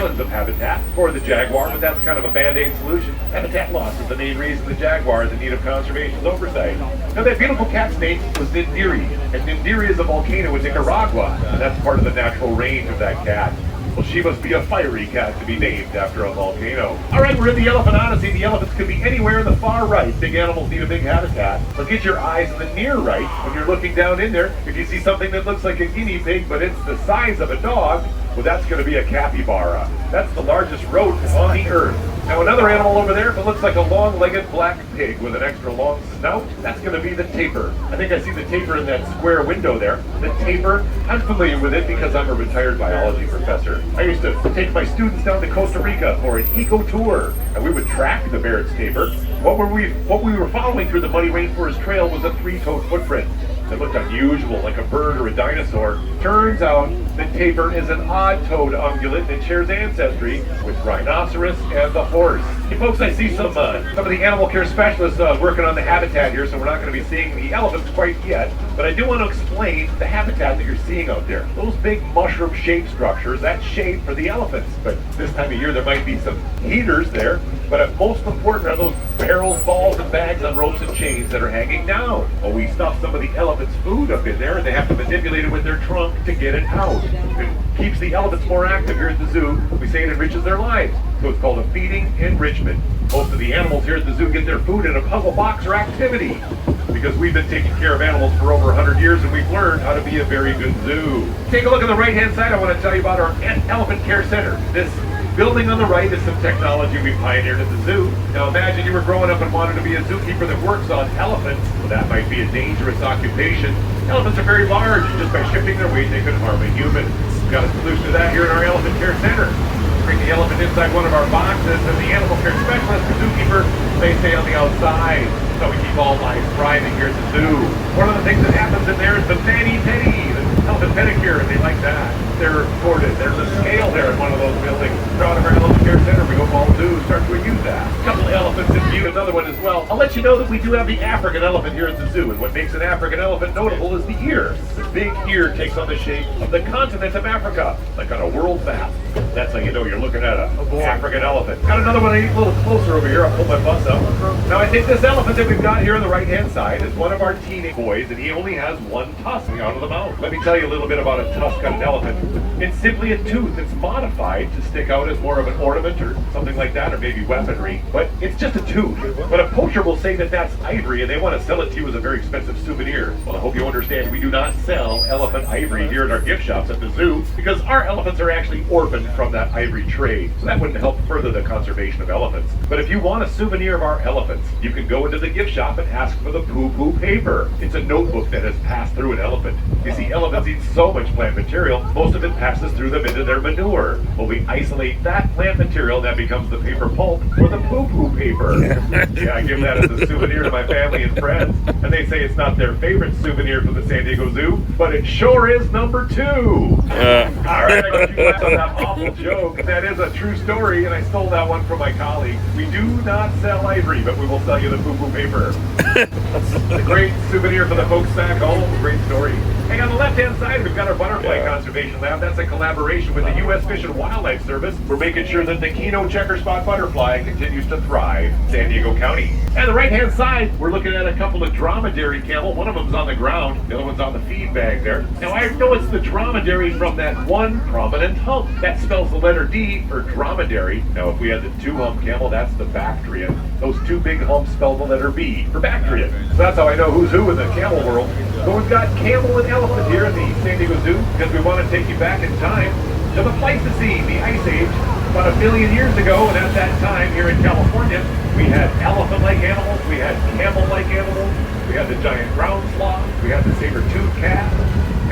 islands of habitat for the jaguar, but that's kind of a band-aid solution. Habitat loss is the main reason the jaguar is in need of conservation oversight. Now that beautiful cat's name was Nindiri, and Nindiri is a volcano in Nicaragua, and that's part of the natural range of that cat. Well, she must be a fiery cat to be named after a volcano. All right, we're in the Elephant Odyssey. The elephants could be anywhere in the far right. Big animals need a big habitat. So get your eyes in the near right when you're looking down in there. If you see something that looks like a guinea pig, but it's the size of a dog, well, that's going to be a capybara. That's the largest rodent on the earth. Now another animal over there, if it looks like a long-legged black pig with an extra long snout, that's going to be the tapir. I think I see the tapir in that square window there. The tapir, I'm familiar with it because I'm a retired biology professor. I used to take my students down to Costa Rica for an eco tour, and we would track the Barrett's tapir. What we were following through the muddy rainforest trail was a three-toed footprint. It looked unusual, like a bird or a dinosaur. Turns out the tapir is an odd-toed ungulate that shares ancestry with rhinoceros and the horse. Hey folks, I see some of the animal care specialists working on the habitat here, so we're not going to be seeing the elephants quite yet. But I do want to explain the habitat that you're seeing out there. Those big mushroom-shaped structures, that's shade for the elephants. But this time of year there might be some heaters there. But most important are those barrels, balls, and bags on ropes and chains that are hanging down. Well, we stuff some of the elephants' food up in there, and they have to manipulate it with their trunk to get it out. It keeps the elephants more active here at the zoo. We say it enriches their lives. So it's called a feeding enrichment. Most of the animals here at the zoo get their food in a puzzle box or activity, because we've been taking care of animals for over 100 years and we've learned how to be a very good zoo. Take a look on the right-hand side. I want to tell you about our Elephant Care Center. This building on the right is some technology we pioneered at the zoo. Now imagine you were growing up and wanted to be a zookeeper that works on elephants. Well, that might be a dangerous occupation. Elephants are very large, and just by shifting their weight, they could harm a human. We've got a solution to that here in our Elephant Care Center. Bring the elephant inside one of our boxes, and the animal care specialist or zookeeper, they stay on the outside. So we keep all life thriving here at the zoo. One of the things that happens in there is the mani-pedi, the elephant pedicure, and they like that. They're recorded. There's a scale there in one of those buildings. Proud of our Elephant Care Center. We hope all zoos start to use that. A couple of elephants in view, another one as well. I'll let you know that we do have the African elephant here at the zoo, and what makes an African elephant notable is the ear. The big ear takes on the shape of the continent of Africa, like on a world map. That's how you know you're looking at an African elephant. Got another one a little closer over here. I'll pull my bus up. Now I think this elephant that we've got here on the right-hand side is one of our teenage boys, and he only has one tusk out of the mouth. Let me tell you a little bit about a tusk on an elephant. It's simply a tooth. It's modified to stick out as more of an ornament or something like that, or maybe weaponry, but it's just a tooth. But a poacher will say that that's ivory, and they want to sell it to you as a very expensive souvenir. Well, I hope you understand we do not sell elephant ivory here at our gift shops at the zoo, because our elephants are actually orphaned from that ivory trade, so that wouldn't help further the conservation of elephants. But if you want a souvenir of our elephants, you can go into the gift shop and ask for the poo-poo paper. It's a notebook that has passed through an elephant. You see, elephants eat so much plant material, most of it passes through them into their manure. Well, we isolate that plant material, that becomes the paper pulp for the poo-poo paper. Yeah, I give that as a souvenir to my family and friends, and they say it's not their favorite souvenir from the San Diego Zoo, but it sure is number 2. All right, I got you laugh on that awful joke. That is a true story, and I stole that one from my colleague. We do not sell ivory, but we will sell you the poo-poo paper. It's a great souvenir for the folks back home. Great story. Hey, on the left-hand side, we've got our Butterfly Conservation Lab. That's a collaboration with the U.S. Fish and Wildlife Service. We're making sure that the Kino checker spot butterfly continues to thrive in San Diego County. And the right-hand side, we're looking at a couple of dromedary camel. One of them's on the ground. The other one's on the feed bag there. Now, I know it's the dromedary from that one prominent hump. That spells the letter D for dromedary. Now, if we had the 2-hump camel, that's the Bactrian. Those 2 big humps spell the letter B for Bactrian. So that's how I know who's who in the camel world. So we've got camel and elephant here at the San Diego Zoo because we want to take you back in time to the Pleistocene, the Ice Age, about 1 billion years ago. And at that time here in California, we had elephant-like animals, we had camel-like animals, we had the giant ground sloth, we had the saber-toothed cat,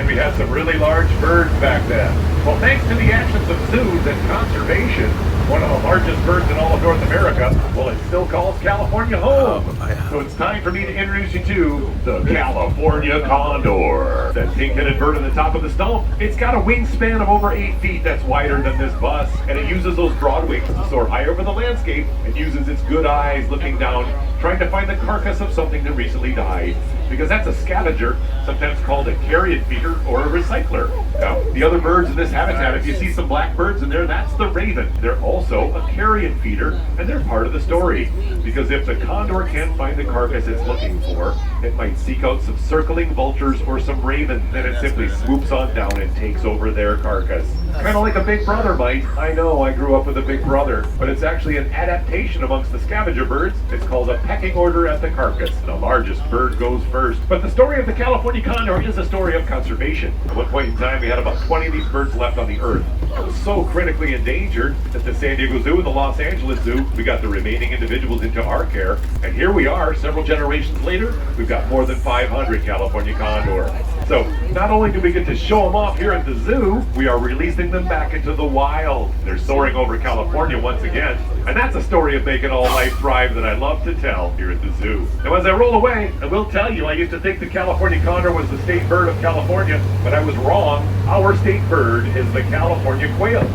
and we had some really large birds back then. Well, thanks to the actions of zoos and conservation, one of the largest birds in all of North America, well, it still calls California home. So it's time for me to introduce you to the California condor. That pink-headed bird on the top of the stump. It's got a wingspan of over 8 feet that's wider than this bus, and it uses those broad wings to soar high over the landscape and uses its good eyes looking down, trying to find the carcass of something that recently died. Because that's a scavenger, sometimes called a carrion feeder or a recycler. Now, the other birds in this habitat, if you see some black birds in there, that's the raven. They're also a carrion feeder, and they're part of the story. Because if the condor can't find the carcass it's looking for, it might seek out some circling vultures or some ravens, then it simply swoops on down and takes over their carcass. Kind of like a big brother might. I know, I grew up with a big brother, but it's actually an adaptation amongst the scavenger birds. It's called a pecking order at the carcass. The largest bird goes first. But the story of the California condor is a story of conservation. At one point in time, we had about 20 of these birds left on the earth. It was so critically endangered that the San Diego Zoo and the Los Angeles Zoo, we got the remaining individuals into our care. And here we are, several generations later, we've got more than 500 California condors. So not only do we get to show them off here at the zoo, we are releasing them back into the wild. They're soaring over California once again. And that's a story of making all life thrive that I love to tell here at the zoo. Now as I roll away, I will tell you, I used to think the California condor was the state bird of California, but I was wrong. Our state bird is the California quail.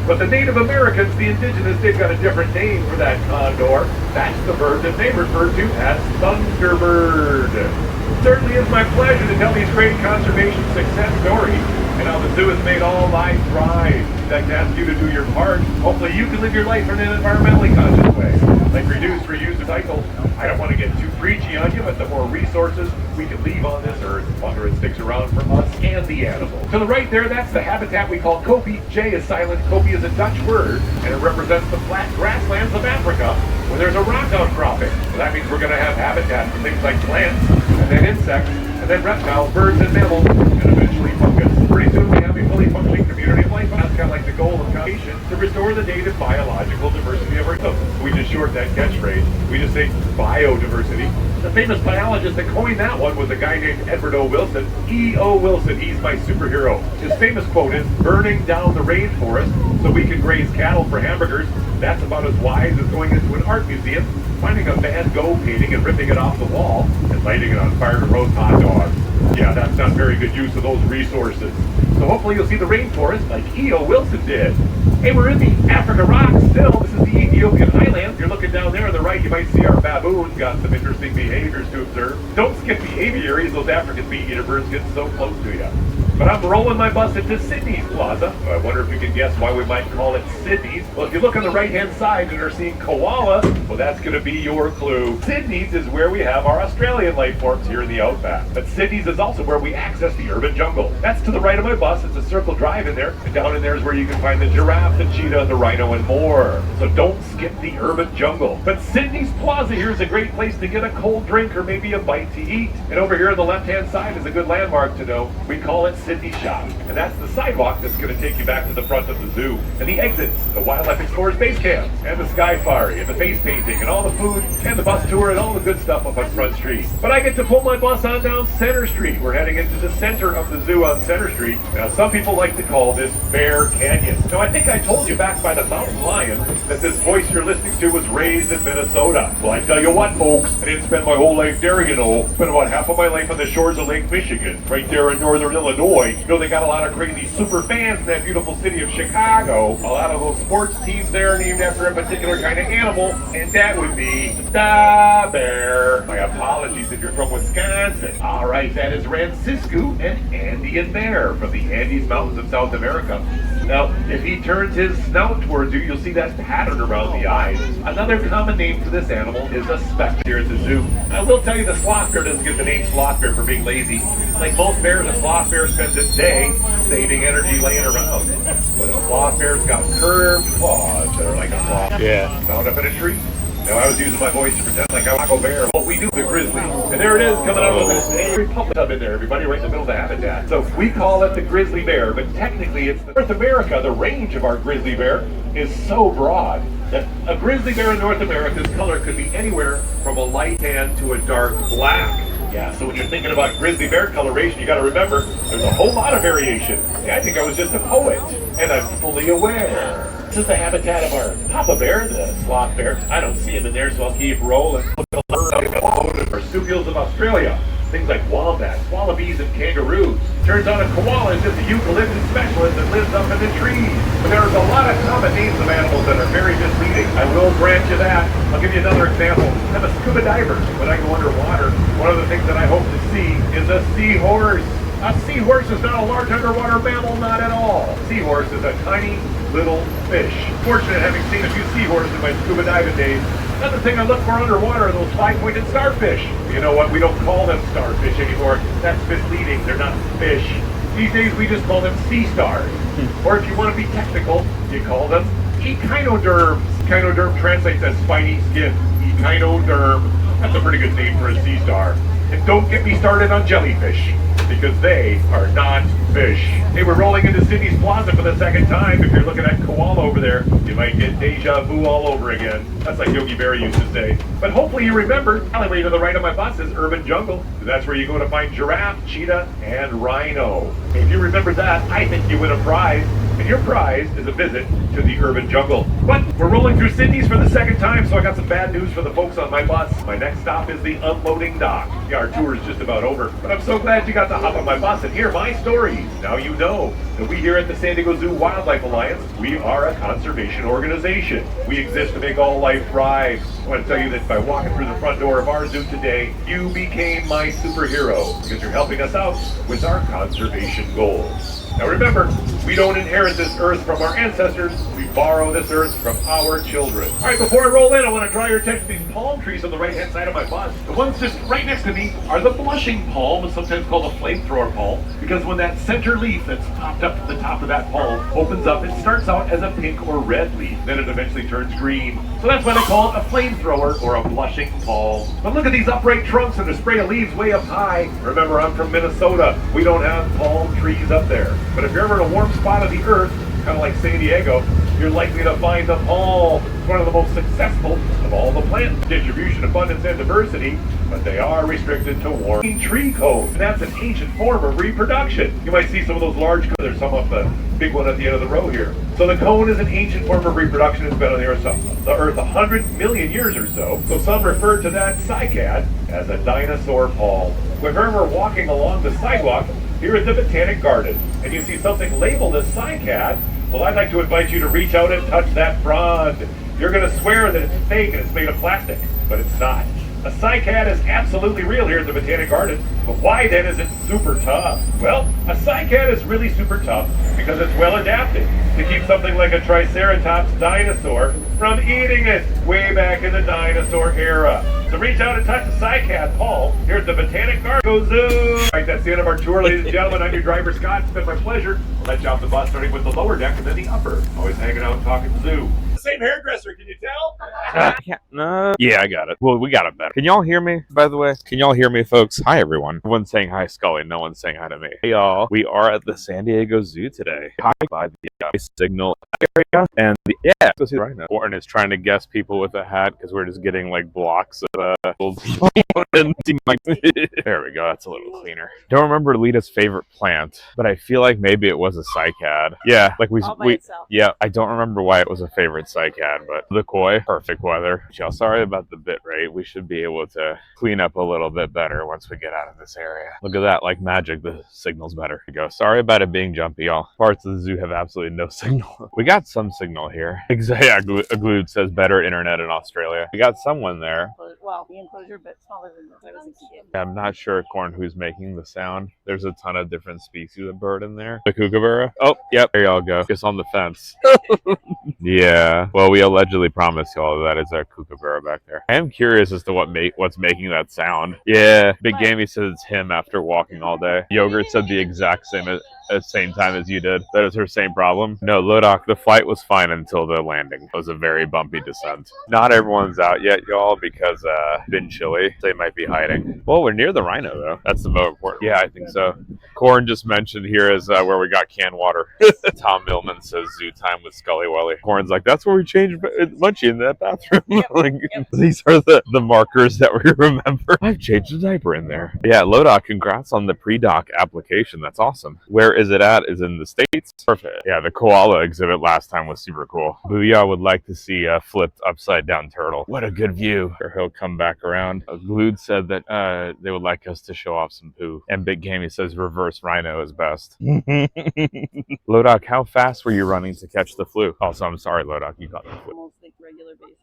But the Native Americans, the indigenous, they've got a different name for that condor. That's the bird that they refer to as thunderbird. It certainly is my pleasure to tell these great conservation success stories and how the zoo has made all life thrive. I'd like to ask you to do your part. Hopefully you can live your life in an environmentally conscious way. Like reduce, reuse, recycle. I don't want to get too preachy on you, but the more resources we can leave on this earth, the longer it sticks around for us and the animals. To the right there, that's the habitat we call Kopi. J is silent. Kopi is a Dutch word, and it represents the flat grasslands of Africa where there's a rock outcropping. So that means we're going to have habitat for things like plants, and then insects, and then reptiles, birds, and mammals, and eventually fungus. Pretty soon we have a fully functioning community of life. That's kind of like the goal of conservation, to restore the native biological diversity of our ecosystem. We just short that catchphrase. We just say biodiversity. The famous biologist that coined that one was a guy named Edward O. Wilson. E.O. Wilson, he's my superhero. His famous quote is, burning down the rainforest so we can graze cattle for hamburgers. That's about as wise as going into an art museum, finding a Van Gogh painting and ripping it off the wall and lighting it on fire to roast hot dogs. Yeah, that's not very good use of those resources. So hopefully you'll see the rainforest like E.O. Wilson did. Hey, we're in the Africa rocks still. This is the Ethiopian highlands. You're looking down there on the right, you might see our baboons got some interesting behaviors to observe. Don't skip the aviaries. Those African meat-eater birds get so close to you. But I'm rolling my bus into Sydney's Plaza. I wonder if you can guess why we might call it Sydney's. Well, if you look on the right-hand side and are seeing koalas, well, that's going to be your clue. Sydney's is where we have our Australian life forms here in the outback. But Sydney's is also where we access the urban jungle. That's to the right of my bus. It's a circle drive in there. And down in there is where you can find the giraffe, the cheetah, the rhino, and more. So don't skip the urban jungle. But Sydney's Plaza here is a great place to get a cold drink or maybe a bite to eat. And over here on the left-hand side is a good landmark to know. We call it Sydney Shop. And that's the sidewalk that's going to take you back to the front of the zoo. And the exits, the Wildlife Explorers Base Camp, and the Skyfari, and the face painting, and all the food, and the bus tour, and all the good stuff up on Front Street. But I get to pull my bus on down Center Street. We're heading into the center of the zoo on Center Street. Now, some people like to call this Bear Canyon. Now, I think I told you back by the mountain lion that this voice you're listening to was raised in Minnesota. Well, I tell you what, folks, I didn't spend my whole life there, you know. Spent about half of my life on the shores of Lake Michigan, right there in northern Illinois. You know, they got a lot of crazy super fans in that beautiful city of Chicago. A lot of those sports teams there named after a particular kind of animal, and that would be the bear. My apologies if you're from Wisconsin. All right, that is Francisco, an Andean bear from the Andes Mountains of South America. Now, if he turns his snout towards you, you'll see that pattern around the eyes. Another common name for this animal is a speck here at the zoo. I will tell you the sloth bear doesn't get the name sloth bear for being lazy. Like most bears, a sloth bear spends its day saving energy laying around. But a sloth bear's got curved claws that are like a sloth. Yeah. Found up in a tree. Now, I was using my voice to pretend like I was a bear. What we do, the grizzly. And there it is, coming out of this angry public tub in there, everybody, right in the middle of the habitat. So we call it the grizzly bear, but technically it's North America. The range of our grizzly bear is so broad that a grizzly bear in North America's color could be anywhere from a light tan to a dark black. Yeah, so when you're thinking about grizzly bear coloration, you got to remember there's a whole lot of variation. Yeah, I think I was just a poet, and I'm fully aware. This is the habitat of our papa bear, the sloth bear. I don't see him in there, so I'll keep rolling. Marsupials of Australia. things like wombats, wallabies, and kangaroos. Turns out a koala is just a eucalyptus specialist that lives up in the trees. But there's a lot of common names of animals that are very misleading. I will grant you that. I'll give you another example. I'm a scuba diver. When I go underwater, one of the things that I hope to see is a seahorse. A seahorse is not a large underwater mammal, not at all. Seahorse is a tiny little fish. Fortunate having seen a few seahorses in my scuba diving days. Another thing I look for underwater are those five-pointed starfish. You know what? We don't call them starfish anymore. That's misleading. They're not fish. These days we just call them sea stars. Or if you want to be technical, you call them echinoderms. Echinoderm translates as spiny skin. Echinoderm. That's a pretty good name for a sea star. And don't get me started on jellyfish, because they are not fish. Hey, we're rolling into Sydney's Plaza for the second time. If you're looking at koala over there, you might get deja vu all over again. That's like Yogi Berra used to say. But hopefully you remember, alleyway to the right of my bus is Urban Jungle. That's where you go to find giraffe, cheetah, and rhino. If you remember that, I think you win a prize. And your prize is a visit to the Urban Jungle. But we're rolling through Sydney's for the second time, so I got some bad news for the folks on my bus. My next stop is the unloading dock. Yeah, our tour is just about over, but I'm so glad you got to hop on my bus and hear my stories. Now you know that we here at the San Diego Zoo Wildlife Alliance, we are a conservation organization. We exist to make all life thrive. I want to tell you that by walking through the front door of our zoo today, you became my superhero, because you're helping us out with our conservation goals. Now remember, we don't inherit this earth from our ancestors, we borrow this earth from our children. Alright, before I roll in, I want to draw your attention to these palm trees on the right-hand side of my bus. The ones just right next to me are the blushing palm, sometimes called a flamethrower palm, because when that center leaf that's popped up at the top of that palm opens up, it starts out as a pink or red leaf, then it eventually turns green. So that's why they call it a flamethrower or a blushing palm. But look at these upright trunks and a spray of leaves way up high. Remember, I'm from Minnesota. We don't have palm trees up there. But if you're ever in a warm spot of the earth, kind of like San Diego, you're likely to find the palm. It's one of the most successful of all the plant distribution, abundance, and diversity, but they are restricted to warm tree cones. And that's an ancient form of reproduction. You might see some of those large cones. There's some up the big one at the end of the row here. So the cone is an ancient form of reproduction. It's been on the earth 100 million years or so. So some refer to that cycad as a dinosaur palm. Whenever we're walking along the sidewalk here at the Botanic Garden, and you see something labeled as cycad, well, I'd like to invite you to reach out and touch that frond. You're going to swear that it's fake and it's made of plastic, but it's not. A cycad is absolutely real here at the Botanic Garden, but why then is it super tough? Well, a cycad is really super tough because it's well adapted to keep something like a Triceratops dinosaur from eating it way back in the dinosaur era. So reach out and touch the cycad palm here at the Botanic Garden Zoo. All right, that's the end of our tour, ladies and gentlemen. I'm your driver, Scott. It's been my pleasure. I'll let you off the bus, starting with the lower deck and then the upper. Always hanging out and talking zoo. Same hairdresser, can you tell? Yeah, I got it. Well, we got it better. Can y'all hear me, by the way? Can y'all hear me, folks? Hi, everyone. Everyone's saying hi, Scully. No one's saying hi to me. Hey, y'all. We are at the San Diego Zoo today. Hi by the signal area. And yeah, go see right now. Orton is trying to guess people with a hat because we're just getting like blocks of there we go. That's a little cleaner. Don't remember Lita's favorite plant, but I feel like maybe it was a cycad. Yeah, like we yeah, I don't remember why it was a favorite cycad, but the koi, perfect weather. Y'all, sorry about the bit rate. We should be able to clean up a little bit better once we get out of this area. Look at that, like magic, the signal's better. Here we go. Sorry about it being jumpy, y'all. Parts of the zoo have absolutely no signal. We got some signal here. Exactly. Yeah, Aglued says better internet in Australia. We got someone there. Well, the enclosure, but smaller than when I was a kid. I'm not sure, Corn, who's making the sound. There's a ton of different species of bird in there. The kookaburra. Oh, yep. There y'all go. Just on the fence. Yeah. Well, we allegedly promised y'all that is our kookaburra back there. I am curious as to what's making that sound. Yeah. Big Gamey says it's him after walking all day. Yogurt said the exact same at the same time as you did. That is her same problem. No, Lodok, the flight was fine until the landing. It was a very bumpy descent. Not everyone's out yet, y'all, because it's been chilly. They might be hiding. Well, we're near the rhino, though. That's the most important. Yeah, I think so. Corn just mentioned here is where we got canned water. Tom Millman says zoo time with Scully while he Scully. Corn's like, that's where we changed Munchie in that bathroom. Yep, Like, yep. these are the markers that we remember. I've changed the diaper in there. Yeah, Lodoc, congrats on the pre-doc application. That's awesome. Where is it at? Is in the States? Perfect. Yeah, the koala exhibit last time was super cool. Booyah would like to see a flipped upside down turtle. What a good view. Or he'll come back around. Glued said that they would like us to show off some poo. And Big Gamey says reverse rhino is best. Lodoc, how fast were you running to catch the flu? Also, I'm sorry, Lodoc, you got the flu. Almost like regular basis.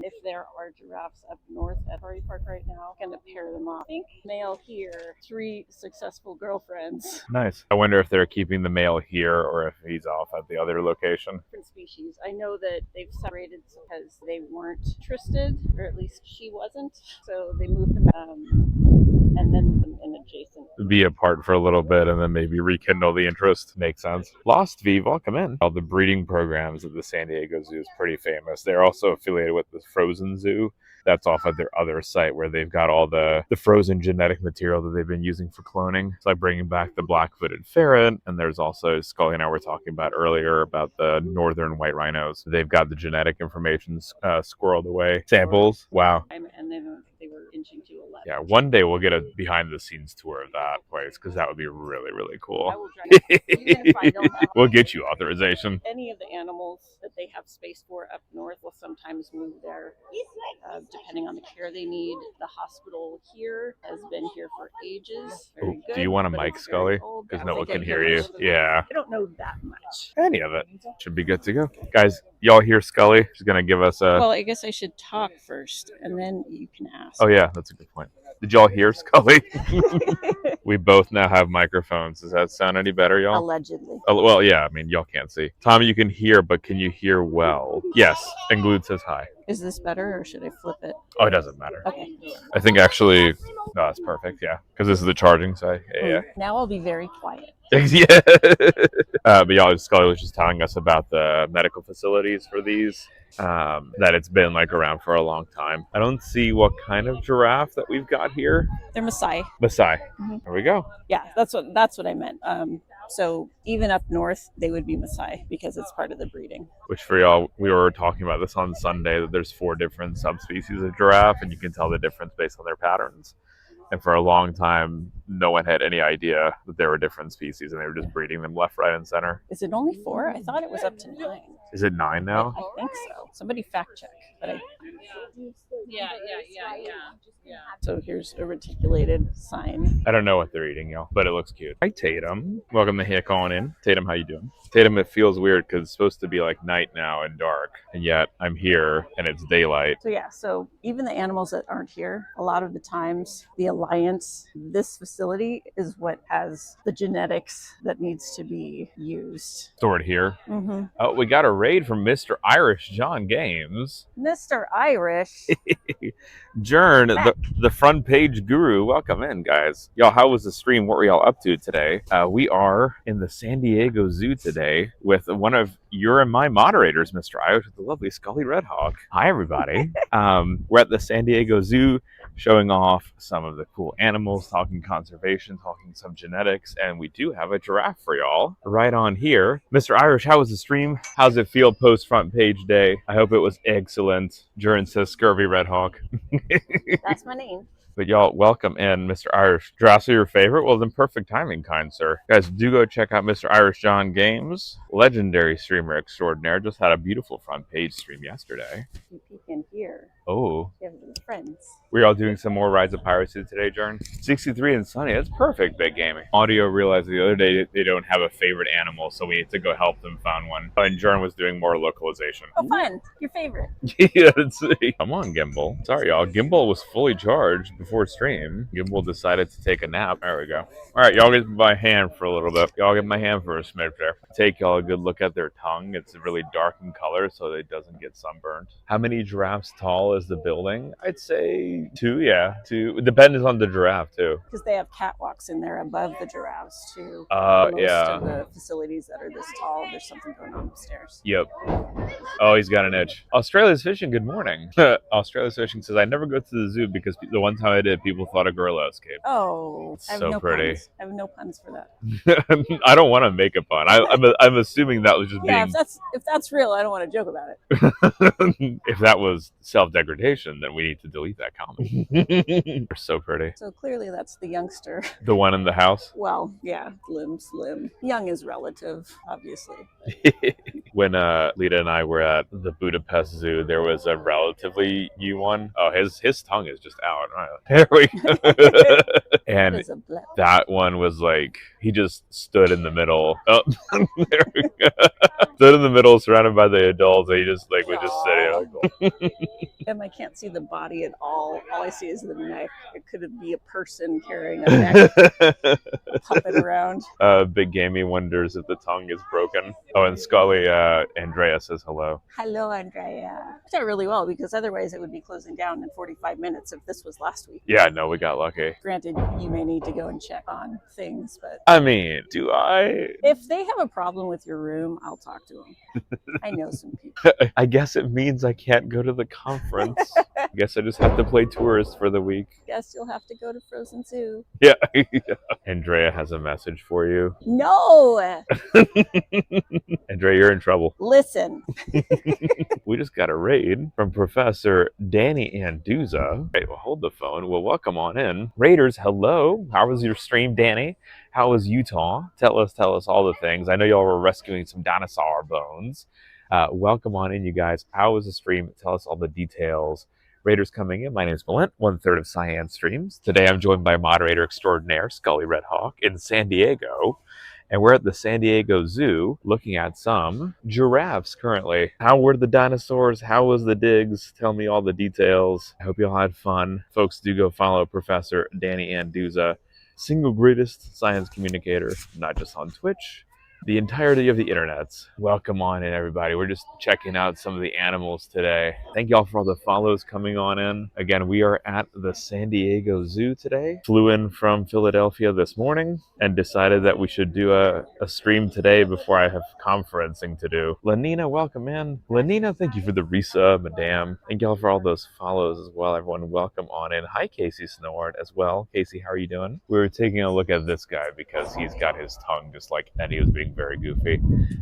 If there are giraffes up north at Safari Park right now, I'm gonna pair them off. I think male here, 3 successful girlfriends. Nice. I wonder if they're keeping the male here or if he's off at the other location. Different species. I know that they've separated because they weren't interested, or at least she wasn't. So they moved them, and then in adjacent. Be apart for a little bit and then maybe rekindle the interest. Makes sense. Lost V, welcome in. All the breeding programs at the San Diego Zoo is pretty famous. They're also affiliated with the Frozen Zoo. That's off at their other site where they've got all the frozen genetic material that they've been using for cloning. It's like bringing back the black-footed ferret, and there's also, Scully and I were talking about earlier about the northern white rhinos. They've got the genetic information squirreled away. Samples, wow. And then they were inching to 11. Yeah, one day we'll get a behind-the-scenes tour of that place because that would be really, really I cool. will drive, even if I don't have We'll get you authorization. any of the animals that they have space for up north will sometimes move there, depending on the care they need. The hospital here has been here for ages. Very Ooh, good, do you want a but mic, it's very Scully? old. Because I no one think can I hear you. most of it. Yeah, I don't know that much. any of it. Should be good to go. Guys, y'all hear Scully? She's going to give us a... Well, I guess I should talk first, and then you can ask. Oh, yeah, that's a good point. Did y'all hear Scully? We both now have microphones. Does that sound any better, y'all? Allegedly. Oh, well, yeah, I mean, y'all can't see. Tom, you can hear, but can you hear well? Yes. And Glued says hi. Is this better, or should I flip it? Oh, it doesn't matter. Okay. I think actually... No, that's perfect, yeah. Because this is the charging side. Yeah. Now I'll be very quiet. Yeah. But y'all, Scully was just telling us about the medical facilities for these. That it's been like around for a long time. I don't see what kind of giraffe that we've got here. They're Maasai. Maasai. Mhm. There we go. Yeah, that's what I meant. So even up north, they would be Maasai because it's part of the breeding. Which for y'all, we were talking about this on Sunday, that there's 4 different subspecies of giraffe, and you can tell the difference based on their patterns. And for a long time, no one had any idea that there were different species, and they were just breeding them left, right, and center. Is it only 4? I thought it was up to 9. Is it 9 now? I think so. Somebody fact check. But Yeah. So here's a reticulated sign. I don't know what they're eating, y'all, but it looks cute. Hi, Tatum. Welcome to here calling in. Tatum, how you doing? Tatum, it feels weird because it's supposed to be like night now and dark, and yet I'm here and it's daylight. So yeah, so even the animals that aren't here, a lot of the times, the Alliance, this facility is what has the genetics that needs to be used. Stored here. Mm-hmm. Oh, we got a raid from Mr. Irish John Games. Mr. Irish. Jern, the front page guru. Welcome in, guys. Y'all, how was the stream? What were y'all up to today? We are in the San Diego Zoo today with one of your and my moderators, Mr. Irish, with the lovely Scully Redhawk. Hi, everybody. We're at the San Diego Zoo showing off some of the cool animals, talking conservation, talking some genetics, and we do have a giraffe for y'all right on here. Mr. Irish, how was the stream? How's it feel post front page day? I hope it was excellent. Jern says Scurvy Redhawk. That's my name. But y'all, welcome in, Mr. Irish. Giraffes are your favorite? Well, then perfect timing, kind sir. Guys, do go check out Mr. Irish John Games, legendary streamer extraordinaire. Just had a beautiful front page stream yesterday. You peek in here. Oh. You have friends. We're all doing some more Rides of Piracy today, Jern. 63 and sunny. That's perfect, Big Gaming. Audio realized the other day they don't have a favorite animal, so we need to go help them find one. And Jern was doing more localization. Oh, fun. Your favorite. Yeah, let's see. Come on, Gimbal. Sorry, y'all. Gimbal was fully charged before stream. Gimbal decided to take a nap. There we go. All right, y'all get my hand for a little bit. Y'all get my hand for a smidge there. Take y'all a good look at their tongue. It's really dark in color, so it doesn't get sunburned. How many giraffes tall is the building? I'd say Two, yeah. Two. It depends on the giraffe, too. Because they have catwalks in there above the giraffes too. Most Yeah. of the facilities that are this tall, there's something going on upstairs. Yep. Oh, he's got an itch. Australia's Fishing, good morning. Australia's Fishing says, I never go to the zoo because the one time I did, people thought a gorilla escaped. Oh, I have So no pretty. puns. I have no puns for that. I don't want to make a pun. I'm assuming that was just Yeah, being... if that's real, I don't want to joke about it. If that was self-degradation, then we need to delete that comment. They're so pretty. So clearly that's the youngster. The one in the house? Well, yeah, slim. Young is relative, obviously. When Lita and I were at the Budapest Zoo, there was a relatively new one. Oh, his tongue is just out. Right. There we go. And that one was like, he just stood in the middle. Oh, there we go. Stood in the middle, surrounded by the adults. And he just like was just sitting like, and I can't see the body at all. All I see is the neck. It could be a person carrying a neck, puppet around. Big Gamey wonders if the tongue is broken. Oh, and Scully, Andrea says hello. Hello, Andrea. It's not really well because otherwise it would be closing down in 45 minutes if this was last week. Yeah, no, we got lucky. Granted, you may need to go and check on things, but... I mean, do I? If they have a problem with your room, I'll talk to them. I know some people. I guess it means I can't go to the conference. I guess I just have to play tourist for the week. Guess you'll have to go to Frozen Zoo. Yeah. Andrea has a message for you. No! Andrea, you're in trouble. Listen. We just got a raid from Professor Danny Anduza. Hey, well, hold the phone. Well, welcome on in. Raiders, hello. How was your stream, Danny? How was Utah? Tell us all the things. I know y'all were rescuing some dinosaur bones. Welcome on in, you guys. How was the stream? Tell us all the details. Raiders coming in. My name is Balint, 1/3 of SciAnts streams. Today I'm joined by moderator extraordinaire Scully Redhawk in San Diego. And we're at the San Diego Zoo looking at some giraffes currently. How were the dinosaurs? How was the digs? Tell me all the details. I hope you all had fun. Folks, do go follow Professor Danny Anduza, single greatest science communicator, not just on Twitch, the entirety of the internet. Welcome on in, everybody. We're just checking out some of the animals today. Thank y'all for all the follows coming on in. Again, we are at the San Diego Zoo today. Flew in from Philadelphia this morning and decided that we should do a stream today before I have conferencing to do. Lenina, welcome in. Lenina, thank you for the resub, madam. Thank y'all for all those follows as well. Everyone, welcome on in. Hi, Casey Snowart as well. Casey, how are you doing? We were taking a look at this guy because he's got his tongue just like, and he was being very goofy.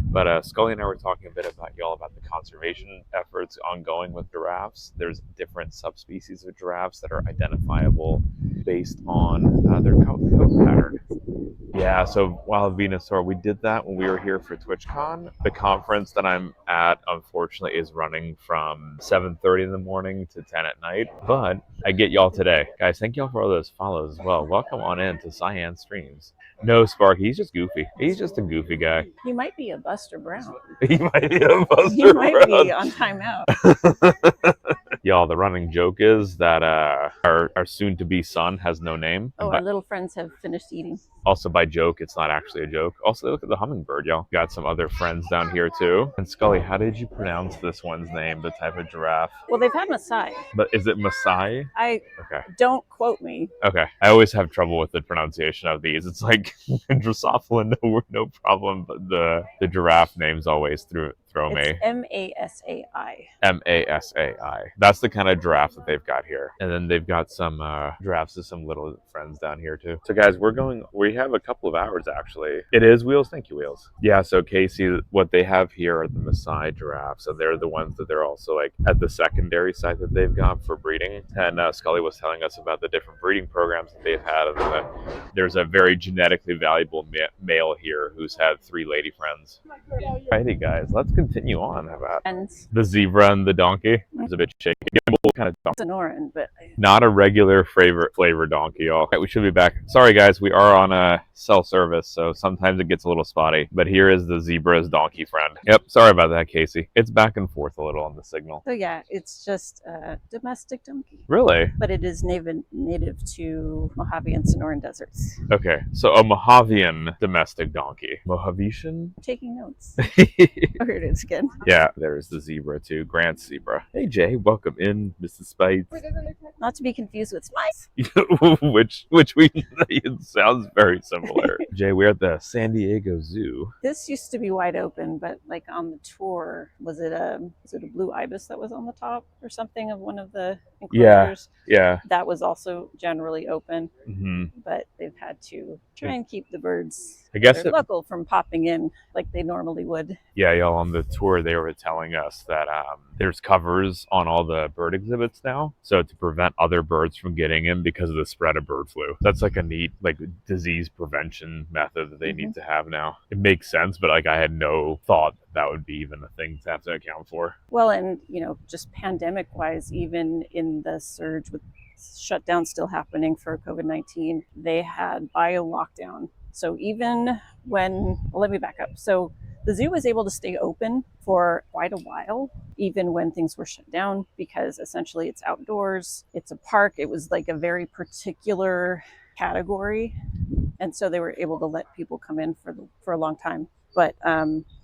But Scully and I were talking a bit about y'all about the conservation efforts ongoing with giraffes. There's different subspecies of giraffes that are identifiable based on their coat pattern. Yeah, so Wild Venusaur, we did that when we were here for TwitchCon. The conference that I'm at, unfortunately, is running from 7:30 in the morning to 10 at night. But I get y'all today. Guys, thank y'all for all those follows as well. Welcome on in to SciAnts streams. No, Sparky, he's just goofy. He's just a goofy guy. He might be a Buster Brown. He might be a Buster He might Brown. be on timeout. Y'all, the running joke is that our soon-to-be son has no name. Oh, our little friends have finished eating. Also, by joke, it's not actually a joke. Also, look at the hummingbird, y'all. Got some other friends down here, too. And Scully, how did you pronounce this one's name, the type of giraffe? Well, they've had Maasai. But is it Maasai? Okay. Don't quote me. Okay. I always have trouble with the pronunciation of these. It's like Drosophila, no problem. But the giraffe names always throw me. It's M-A-S-A-I. M-A-S-A-I. That's the kind of giraffe that they've got here. And then they've got some giraffes with some little friends down here, too. So, guys, we have a couple of hours, actually. It is Wheels. Thank you, Wheels. Yeah, so Casey, what they have here are the Maasai giraffes. So they're the ones that they're also like at the secondary site that they've got for breeding. And Scully was telling us about the different breeding programs that they've had. And there's a very genetically valuable male here who's had 3 lady friends. Alrighty, guys, let's continue on. How about the zebra and the donkey? It's a bit shaky. Kind of Sonoran, but not a regular flavor donkey, y'all. Right, we should be back. Sorry, guys, we are on a cell service, so sometimes it gets a little spotty. But here is the zebra's donkey friend. Yep, sorry about that, Casey. It's back and forth a little on the signal. So yeah, it's just a domestic donkey. Really? But it is native to Mojave and Sonoran deserts. Okay, so a Mojavian domestic donkey. Mojavian? I'm taking notes. Oh, here it good skin. Yeah, there's the zebra too, Grant's zebra. Hey Jay, welcome in, Mrs. Spites. Not to be confused with Spice. which it sounds very similar. Jay, we're at the San Diego Zoo. This used to be wide open, but like on the tour, was it a blue ibis that was on the top or something of one of the enclosures? Yeah. That was also generally open, Mm-hmm. but they've had to try and keep the birds I guess that are local from popping in like they normally would. Yeah, y'all, on the tour they were telling us that there's covers on all the bird exhibits now, so to prevent other birds from getting in because of the spread of bird flu. That's like a neat like disease prevention method that they need to have now. It makes sense, but like I had no thought that would be even a thing to have to account for. Well, and just pandemic wise, even in the surge with shutdown still happening for COVID-19, they had bio lockdown. So even let me back up. So the zoo was able to stay open for quite a while, even when things were shut down, because essentially it's outdoors, it's a park. It was like a very particular category. And so they were able to let people come in for a long time. But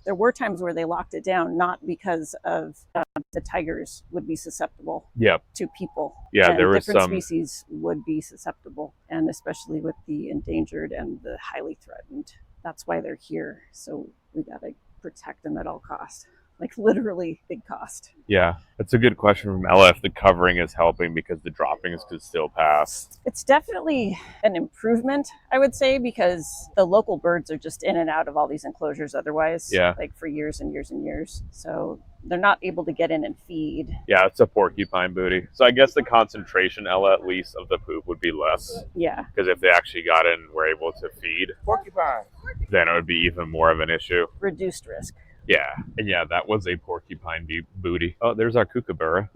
there were times where they locked it down, not because of the tigers would be susceptible to people. Yeah, and there was different some species would be susceptible, and especially with the endangered and the highly threatened. That's why they're here. So we got to protect them at all costs. Like literally big cost. Yeah, that's a good question from Ella if the covering is helping because the droppings could still pass. It's definitely an improvement, I would say, because the local birds are just in and out of all these enclosures otherwise, like for years and years and years. So they're not able to get in and feed. Yeah, it's a porcupine booty. So I guess the concentration, Ella, at least, of the poop would be less. Yeah. Because if they actually got in and were able to feed, Porcupine. then it would be even more of an issue. Reduced risk. Yeah, and yeah, that was a porcupine booty. Oh, there's our kookaburra.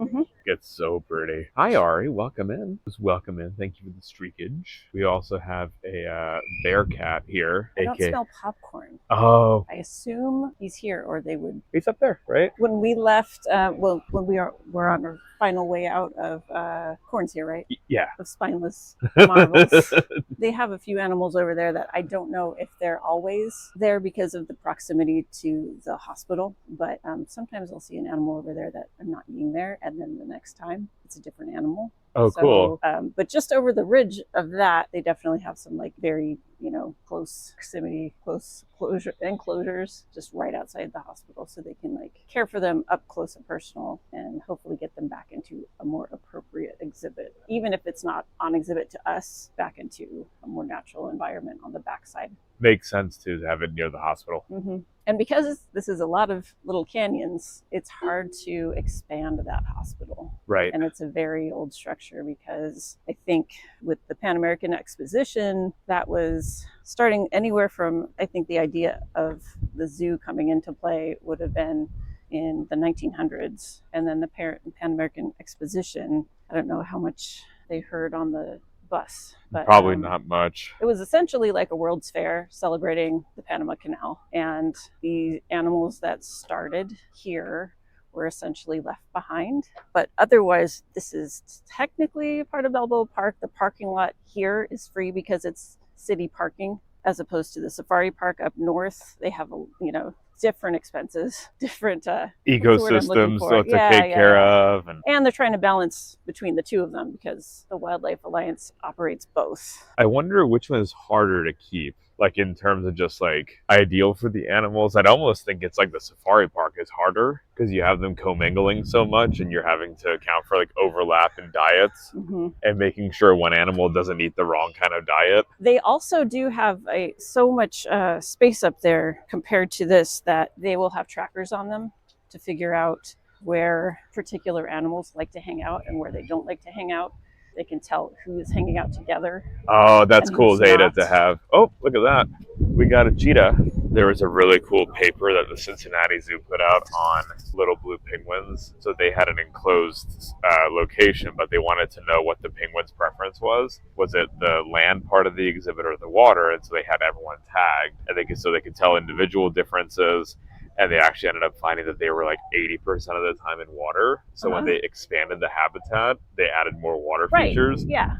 It's so pretty. Hi, Ari. Welcome in. Just welcome in. Thank you for the streakage. We also have a bear cat here. I don't smell popcorn. Oh. I assume he's here, or they would. He's up there, right? When we left, when we were on our final way out of Corn's here, right? Yeah. Of spineless marvels. They have a few animals over there that I don't know if they're always there because of the proximity to the hospital, but sometimes I'll see an animal over there that I'm not being there, and then the next time it's a different animal. Oh, so, cool. But just over the ridge of that, they definitely have some like very, close proximity, close enclosures just right outside the hospital, so they can like care for them up close and personal and hopefully get them back into a more appropriate exhibit, even if it's not on exhibit to us, back into a more natural environment on the backside. Makes sense to have it near the hospital. And because this is a lot of little canyons, it's hard to expand that hospital. Right. And it's a very old structure because I think with the Pan American Exposition, that was starting anywhere from, I think the idea of the zoo coming into play would have been in the 1900s. And then the Pan American Exposition, I don't know how much they heard on the bus, but probably not much. It was essentially like a World's Fair celebrating the Panama Canal, and the animals that started here were essentially left behind. But otherwise, this is technically part of Balboa Park. The parking lot here is free because it's city parking, as opposed to the safari park up north. They have different expenses, different ecosystems to take care of. And they're trying to balance between the two of them because the Wildlife Alliance operates both. I wonder which one is harder to keep, like in terms of just like ideal for the animals. I'd almost think it's like the safari park is harder because you have them commingling so much and you're having to account for like overlap in diets and making sure one animal doesn't eat the wrong kind of diet. They also do have so much space up there compared to this that they will have trackers on them to figure out where particular animals like to hang out and where they don't like to hang out. They can tell who is hanging out together. Oh, that's cool data to have. Oh, look at that. We got a cheetah. There was a really cool paper that the Cincinnati Zoo put out on little blue penguins. So they had an enclosed location, but they wanted to know what the penguin's preference was. Was it the land part of the exhibit or the water? And so they had everyone tagged, and they could tell individual differences. and they actually ended up finding that they were like 80% of the time in water. So when they expanded the habitat, they added more water features. Yeah,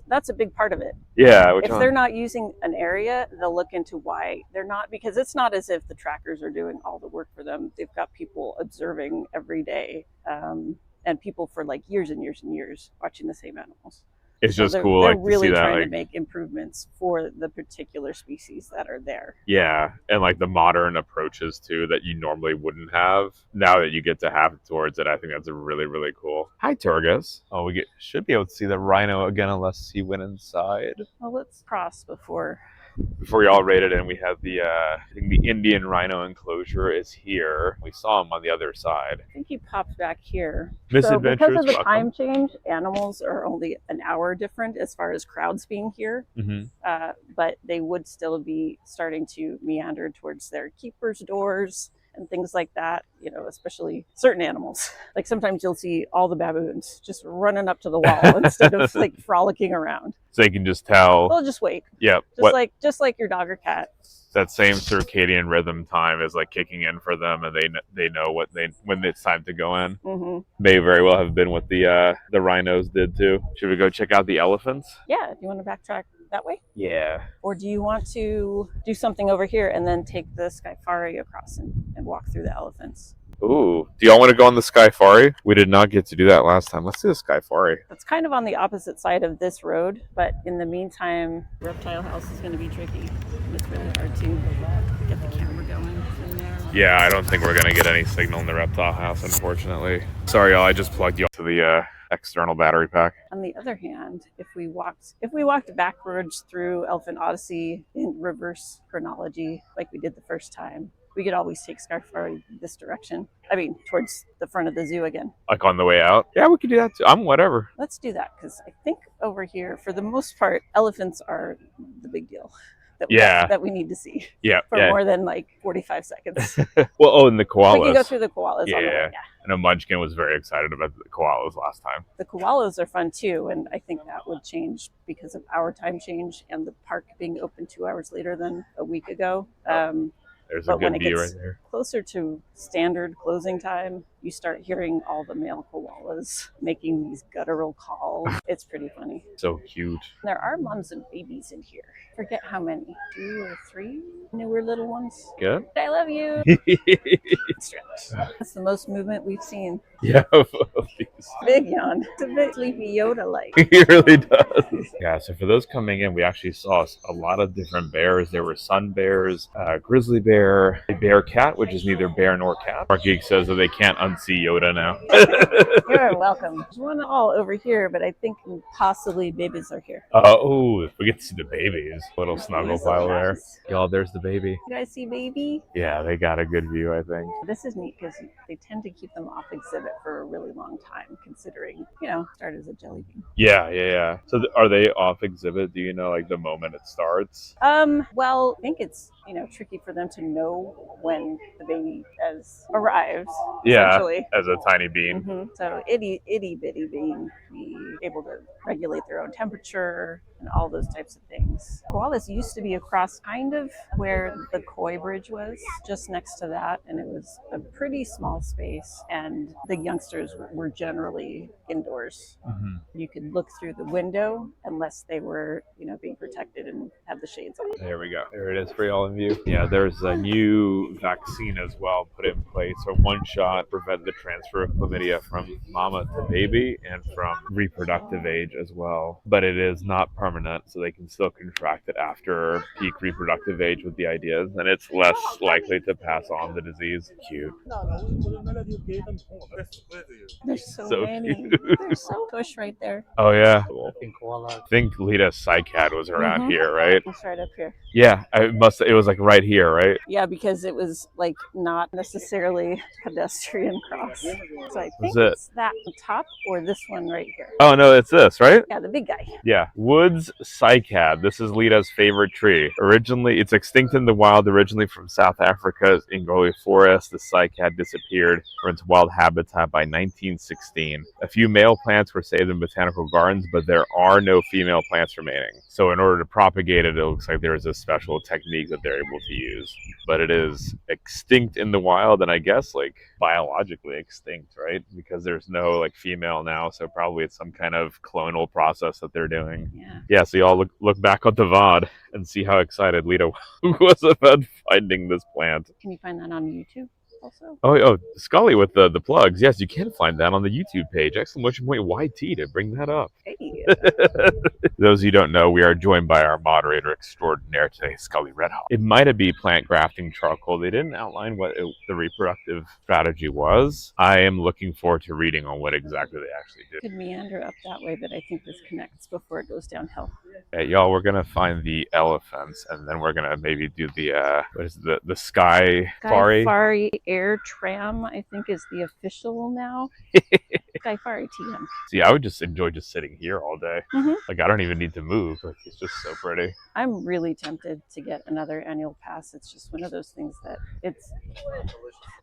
that's a big part of it. Yeah. If they're not using an area, they'll look into why they're not, because it's not as if the trackers are doing all the work for them. They've got people observing every day, and people for like years and years and years watching the same animals. It's just cool. They're like really to see trying that, to make improvements for the particular species that are there. Yeah, and like the modern approaches too that you normally wouldn't have. Now that you get to have towards it, I think that's really, really cool. Hi, Turgis. Oh, should be able to see the rhino again unless he went inside. Well, let's cross before we all rated in. We have the I think the Indian rhino enclosure is here. We saw him on the other side. I think he popped back here. Misadventures, so because of the welcome. time change, animals are only an hour different as far as crowds being here. But they would still be starting to meander towards their keepers' doors and things like that, especially certain animals. Like sometimes you'll see all the baboons just running up to the wall instead of like frolicking around. So they can just tell. They'll just wait. Yep. Just like your dog or cat. That same circadian rhythm time is like kicking in for them, and they know when it's time to go in. May very well have been what the rhinos did too. Should we go check out the elephants? Yeah. Do you want to backtrack that way? Yeah. Or do you want to do something over here and then take the Skyfari across and walk through the elephants? Ooh. Do y'all want to go on the Skyfari? We did not get to do that last time. Let's do the Skyfari. It's kind of on the opposite side of this road, but in the meantime, reptile house is going to be tricky. It's really hard to get the camera going from there. Yeah, I don't think we're going to get any signal in the reptile house, unfortunately. Sorry, y'all. I just plugged you to the external battery pack. On the other hand, if we walked backwards through Elephant Odyssey in reverse chronology, like we did the first time, we could always take Skyfari this direction. I mean, towards the front of the zoo again. Like on the way out? Yeah, we could do that too. I'm whatever. Let's do that, because I think over here, for the most part, elephants are the big deal. That we need to see. Yeah. For more than like 45 seconds. Well, and the koalas. We can go through the koalas on the way. Yeah. I know Munchkin was very excited about the koalas last time. The koalas are fun too, and I think that would change because of our time change and the park being open 2 hours later than a week ago. There's a good view right there. Closer to standard closing time, you start hearing all the male koalas making these guttural calls. It's pretty funny. So cute. There are moms and babies in here. Forget how many, 2 or 3 newer little ones. Good. I love you. That's the most movement we've seen. Yeah. Big yawn. It's a bit sleepy Yoda-like. He really does. Yeah, so for those coming in, we actually saw a lot of different bears. There were sun bears, grizzly bear, a bear cat, which is neither bear nor cat. Our geek says that they can't unsee Yoda now. You're welcome. There's one all over here, but I think possibly babies are here. Oh, we get to see the babies. Little snuggle pile there. Y'all, there's the baby. You guys see baby? Yeah, they got a good view, I think. This is neat because they tend to keep them off exhibit for a really long time, considering, start as a jelly bean. Yeah. So are they off exhibit? Do you know, like, the moment it starts? Well, I think it's, tricky for them to know when the baby has arrived. Yeah, as a tiny bean. Mm-hmm. So itty bitty bean be able to regulate their own temperature and all those types of things. Koalas used to be across kind of where the koi bridge was, just next to that, and it was a pretty small space, and the youngsters were generally indoors. Mm-hmm. You could look through the window unless they were, being protected and have the shades on. There we go. There it is for y'all in view. Yeah, there's a new vaccine as well put in place. So one shot prevent the transfer of chlamydia from mama to baby and from reproductive age as well. But it is not permanent, so they can still contract it after peak reproductive age with the ideas, and it's less likely to pass on the disease. Cute. There's so many. Cute. There's so push right there. Oh yeah. I think Lita's SciCat was around here, right? It's right up here. Yeah, it was like right here, right? Yeah, because it was like not necessarily pedestrian cross. So I think it's that on top or this one right here. Oh no, it's this, right? Yeah, the big guy. Yeah, Woods SciCat. This is Lita's favorite tree. Originally, it's extinct in the wild. Originally from South Africa's Ngoli forest, the SciCat disappeared from its wild habitat by 1916. A few male plants were saved in botanical gardens, but there are no female plants remaining. So in order to propagated. It looks like there's a special technique that they're able to use, but it is extinct in the wild, and I guess like biologically extinct, right? Because there's no like female now, so probably it's some kind of clonal process that they're doing. Yeah, so y'all look back on the VOD and see how excited Lita was about finding this plant. Can you find that on YouTube also? Oh, Scully with the plugs. Yes, you can find that on the YouTube page. Exclamation point YT to bring that up. Hey. Those of you who don't know, we are joined by our moderator extraordinaire today, Scully Redhawk. It might be plant grafting charcoal. They didn't outline what the reproductive strategy was. I am looking forward to reading on what exactly they actually do. Could meander up that way, but I think this connects before it goes downhill. Hey, y'all, we're gonna find the elephants, and then we're gonna maybe do the what is the Sky Air Tram, I think, is the official now. Skyfari TM. See, I would just enjoy just sitting here all day. Mm-hmm. Like, I don't even need to move. Like, it's just so pretty. I'm really tempted to get another annual pass. It's just one of those things that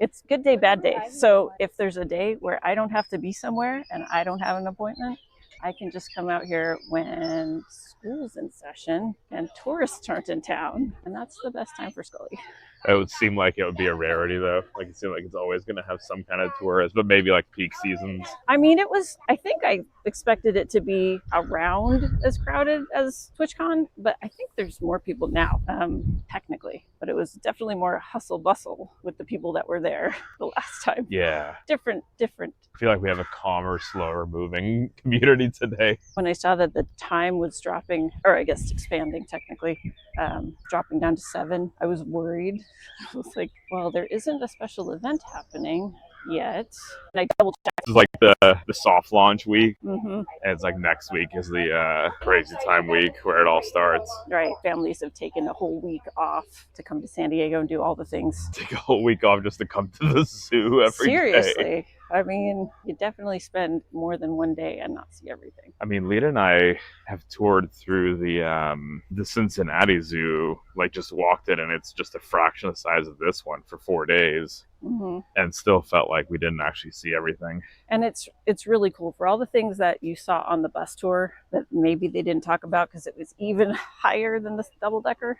it's good day, bad day. So if there's a day where I don't have to be somewhere and I don't have an appointment, I can just come out here when school's in session and tourists aren't in town. And that's the best time for Scully. It would seem like it would be a rarity, though. Like, it seems like it's always going to have some kind of tourist, but maybe like peak seasons. I mean, I think I expected it to be around as crowded as TwitchCon, but I think there's more people now, technically. But it was definitely more hustle bustle with the people that were there the last time. Yeah. Different. I feel like we have a calmer, slower moving community today. When I saw that the time was dropping, or I guess expanding technically, dropping down to 7, I was worried. I was like, well, there isn't a special event happening yet. And I double checked. This is like the soft launch week. Mm-hmm. And it's like next week is the crazy time week where it all starts. Right. Families have taken a whole week off to come to San Diego and do all the things. Take a whole week off just to come to the zoo every day. Seriously. I mean, you definitely spend more than one day and not see everything. I mean, Lita and I have toured through the Cincinnati Zoo, like just walked it, and it's just a fraction of the size of this one for 4 days. Mm-hmm. And still felt like we didn't actually see everything. And it's really cool for all the things that you saw on the bus tour that maybe they didn't talk about because it was even higher than the double-decker.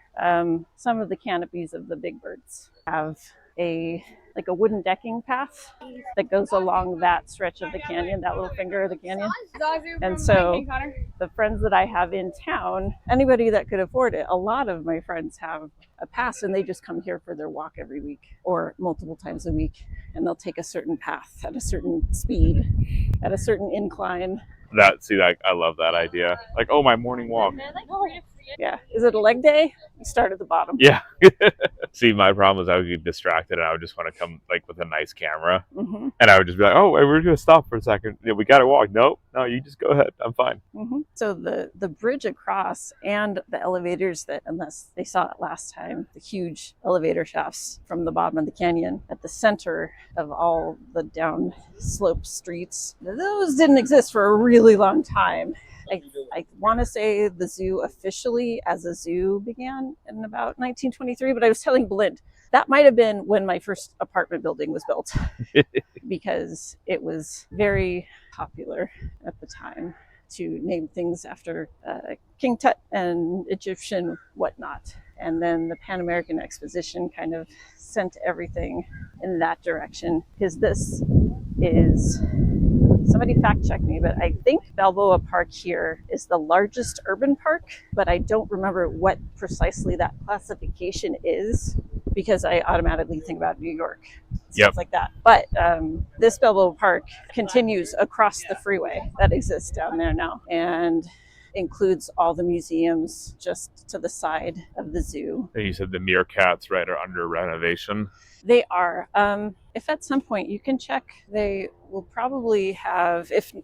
Some of the canopies of the big birds have a wooden decking path that goes along that stretch of the canyon, that little finger of the canyon. And so the friends that I have in town, anybody that could afford it, a lot of my friends have a pass and they just come here for their walk every week or multiple times a week. And they'll take a certain path at a certain speed, at a certain incline. I love that idea. Like, oh, my morning walk. Yeah. Is it a leg day? You start at the bottom. Yeah. See, my problem is I would get distracted and I would just want to come like with a nice camera. Mm-hmm. And I would just be like, oh, we're going to stop for a second. Yeah, we got to walk. No, you just go ahead. I'm fine. Mm-hmm. So the bridge across and the elevators that, unless they saw it last time, the huge elevator shafts from the bottom of the canyon at the center of all the down slope streets, those didn't exist for a really long time. I want to say the zoo officially as a zoo began in about 1923, but I was telling Balint that might have been when my first apartment building was built because it was very popular at the time to name things after King Tut and Egyptian whatnot. And then the Pan American Exposition kind of sent everything in that direction because this is... Somebody fact check me, but I think Balboa Park here is the largest urban park, but I don't remember what precisely that classification is because I automatically think about New York, stuff like that. But this Balboa Park continues across the freeway that exists down there now and includes all the museums just to the side of the zoo. And you said the meerkats, right, are under renovation? They are. If at some point you can check, they will probably have, if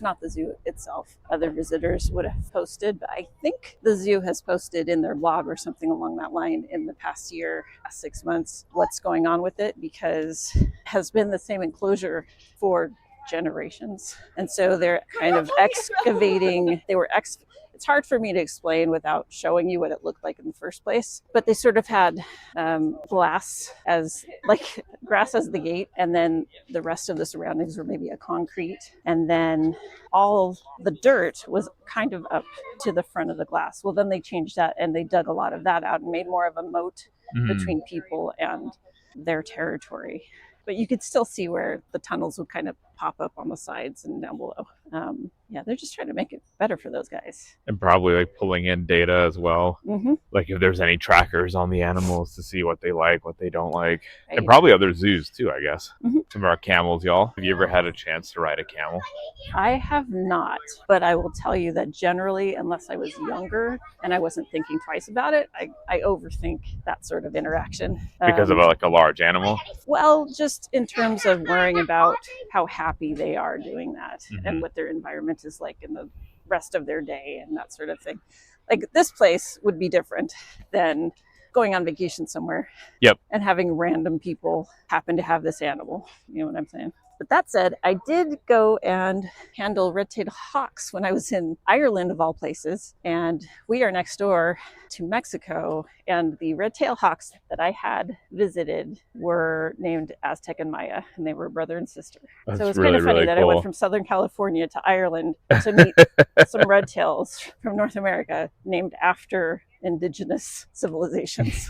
not the zoo itself, other visitors would have posted. But I think the zoo has posted in their blog or something along that line in the past year, 6 months, what's going on with it, because it has been the same enclosure for generations. And so they're kind of excavating, it's hard for me to explain without showing you what it looked like in the first place. But they sort of had glass as like grass as the gate, and then the rest of the surroundings were maybe a concrete, and then all the dirt was kind of up to the front of the glass. Well, then they changed that and they dug a lot of that out and made more of a moat between people and their territory. But you could still see where the tunnels would kind of pop up on the sides and down below. Yeah, they're just trying to make it better for those guys. And probably like pulling in data as well. Like if there's any trackers on the animals to see what they like, what they don't like. Right. And probably other zoos too, I guess. Some of our camels, y'all. Have you ever had a chance to ride a camel? I have not, but I will tell you that generally, unless I was younger and I wasn't thinking twice about it, I overthink that sort of interaction. Because of like a large animal? Well, just in terms of worrying about how happy they are doing that and what their environment is like in the rest of their day and that sort of thing. Like this place would be different than going on vacation somewhere and having random people happen to have this animal. You know what I'm saying? But that said, I did go and handle red-tailed hawks when I was in Ireland, of all places. And we are next door to Mexico. And the red-tailed hawks that I had visited were named Aztec and Maya, and they were brother and sister. That's so it was really, kind of funny really that cool. I went from Southern California to Ireland to meet some red-tails from North America named after indigenous civilizations.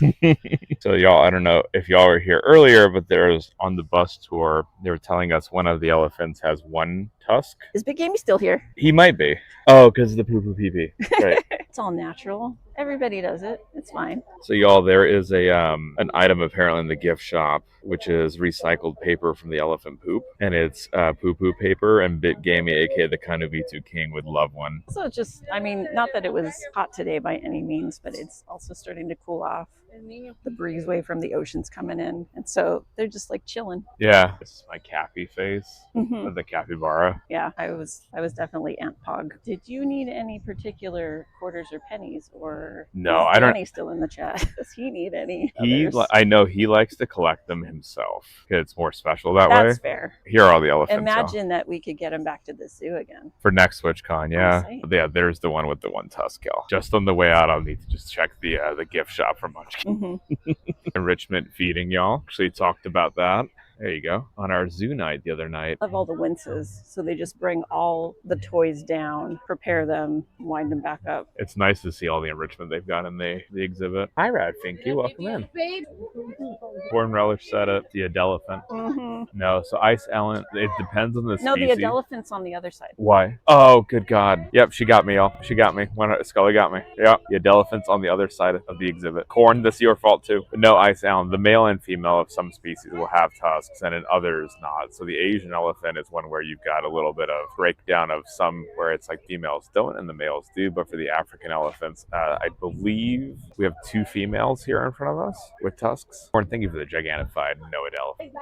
So y'all, I don't know if y'all were here earlier, but there's on the bus tour, they were telling us one of the elephants has one tusk. Is Big Gamey still here? He might be. Oh, because of the poo-poo pee-pee. Right. It's all natural. Everybody does it. It's fine. So y'all, there is a an item apparently in the gift shop, which is recycled paper from the elephant poop. And it's poo-poo paper, and Big Gamey, aka the Kanubitu King, would love one. So just, I mean, not that it was hot today by any means, but it's also starting to cool off. The breezeway from the ocean's coming in. And so they're just like chilling. Yeah. This is my Cappy face of the capybara. Yeah, I was definitely Aunt Pog. Did you need any particular quarters or pennies, or No, is I don't. Danny still in the chat? Does he need any? I know he likes to collect them himself. It's more special that way. That's fair. Here are all the elephants. Imagine that we could get him back to the zoo again. For next SwitchCon, yeah. Insane. Yeah, there's the one with the one tusk kill. Just on the way out, I'll need to just check the gift shop for Munchkin. Enrichment feeding, y'all. Actually talked about that. There you go. On our zoo night the other night. I love all the winces. So they just bring all the toys down, prepare them, wind them back up. It's nice to see all the enrichment they've got in the exhibit. Hi, Rad Finky. Welcome in. Corn relish set it. The Adelephant. No, so Ice Ellen, it depends on the species. No, the Adelephant's on the other side. Why? Oh, good God. Yep, she got me, y'all. She got me. Scully got me. Yep, the Adelephant's on the other side of the exhibit. Corn, this is your fault too. But no, Ice Ellen, the male and female of some species will have tusks and in others not. So the Asian elephant is one where you've got a little bit of breakdown of some where it's like females don't and the males do. But for the African elephants, I believe we have 2 females here in front of us with tusks. Corn, thank you for the gigantified no-it elephant.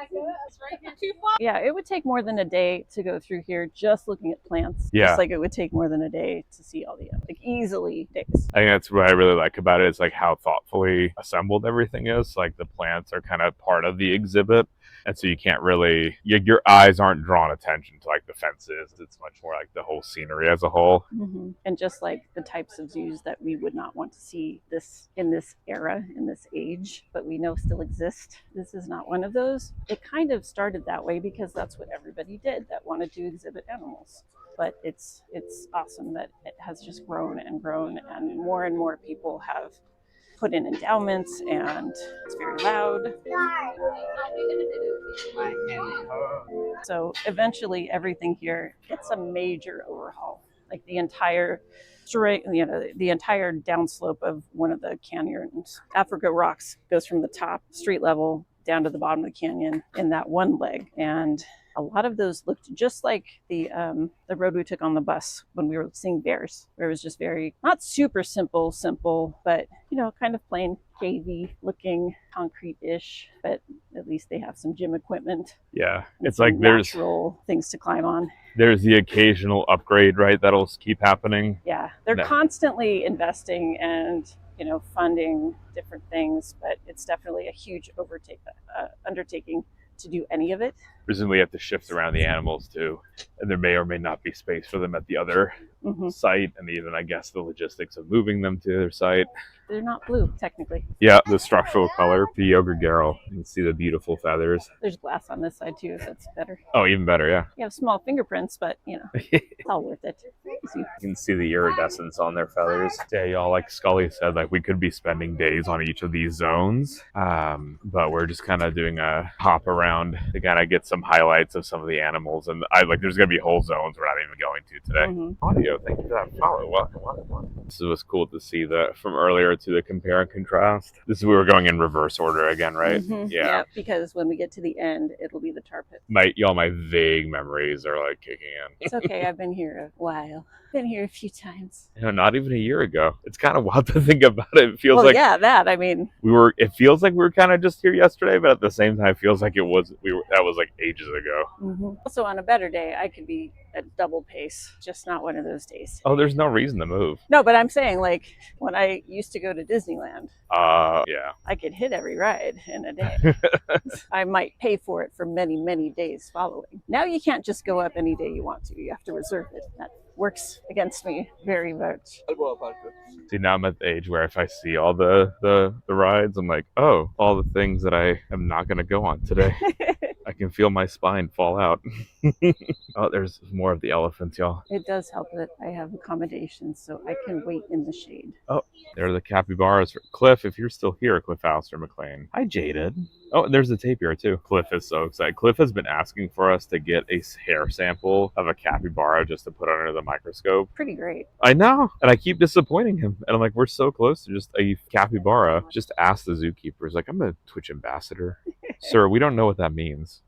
Yeah, it would take more than a day to go through here just looking at plants. Yeah. Just like it would take more than a day to see all the, like easily days. I think that's what I really like about it is like how thoughtfully assembled everything is. Like the plants are kind of part of the exhibit. And so you can't really, your eyes aren't drawn attention to like the fences. It's much more like the whole scenery as a whole. And just like the types of zoos that we would not want to see this in this era, in this age, but we know still exist. This is not one of those. It kind of started that way because that's what everybody did that wanted to exhibit animals. But it's awesome that it has just grown and more people have put in endowments, and it's very loud. So eventually everything here gets a major overhaul. Like the entire the entire downslope of one of the canyons, Africa Rocks, goes from the top street level down to the bottom of the canyon in that one leg. And a lot of those looked just like the road we took on the bus when we were seeing bears, where it was just very, not super simple, but, you know, kind of plain cavey looking, concrete-ish, but at least they have some gym equipment. Yeah, it's like there's natural things to climb on. There's the occasional upgrade, right? That'll keep happening. Yeah, they're constantly investing and, you know, funding different things, but it's definitely a huge undertaking to do any of it. Presumably you have to shift around the animals too, and there may or may not be space for them at the other site, and even I guess the logistics of moving them to their site. They're not blue, technically. Yeah, the structural color, the yogurt garrel. You can see the beautiful feathers. There's glass on this side too, if that's better. Oh, even better, yeah. You have small fingerprints, but it's all worth it. You can see the iridescence on their feathers. Yeah, y'all, like Scully said, like we could be spending days on each of these zones, but we're just kind of doing a hop around to kind of get some highlights of some of the animals. And there's gonna be whole zones we're not even going to today. Audio, thank you for that follow. Welcome. This was cool to see that from earlier to the compare and contrast. We were going in reverse order again, right? Yeah, because when we get to the end, it'll be the tar pit. My vague memories are like kicking in. It's okay. I've been here a while. Been here a few times. Not even a year ago. It's kind of wild to think about it. It feels like it feels like we were kind of just here yesterday, but at the same time, it feels like that was like ages ago. Also, on a better day, I could be at double pace, just not one of those days. Oh, there's no reason to move. No, but I'm saying, like, when I used to go to Disneyland, yeah, I could hit every ride in a day. I might pay for it for many, many days following. Now you can't just go up any day you want to. You have to reserve it. That works against me very much. See, now I'm at the age where if I see all the rides, I'm like, oh, all the things that I am not going to go on today. I can feel my spine fall out. Oh, there's more of the elephants, y'all. It does help that I have accommodations, so I can wait in the shade. Oh, there are the capybaras. Cliff, if you're still here, Cliff Alistair McLean. Hi, Jaded. Oh, and there's the tapir too. Cliff is so excited. Cliff has been asking for us to get a hair sample of a capybara just to put under the microscope. Pretty great. I know, and I keep disappointing him. And I'm like, we're so close to just a capybara. Just ask the zookeepers. Like, I'm a Twitch ambassador. Sir, we don't know what that means.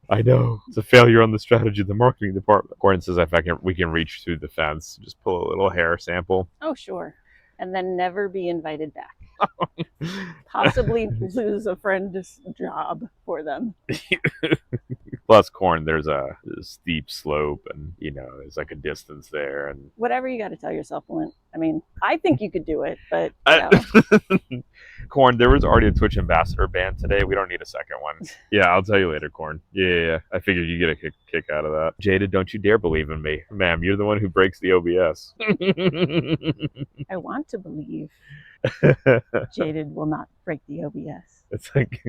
I know. It's a failure on the strategy of the marketing department. Gordon says we can reach through the fence, just pull a little hair sample. Oh, sure. And then never be invited back. Possibly lose a friend's job for them. Plus, Corn, there's a steep slope, and there's like a distance there, and whatever you got to tell yourself, Balint. I mean, I think you could do it, but Corn, there was already a Twitch ambassador ban today. We don't need a second one. Yeah, I'll tell you later, Corn. Yeah. I figured you get a kick out of that. Jada, don't you dare believe in me, ma'am. You're the one who breaks the OBS. I want to believe Jaded will not break the OBS. It's like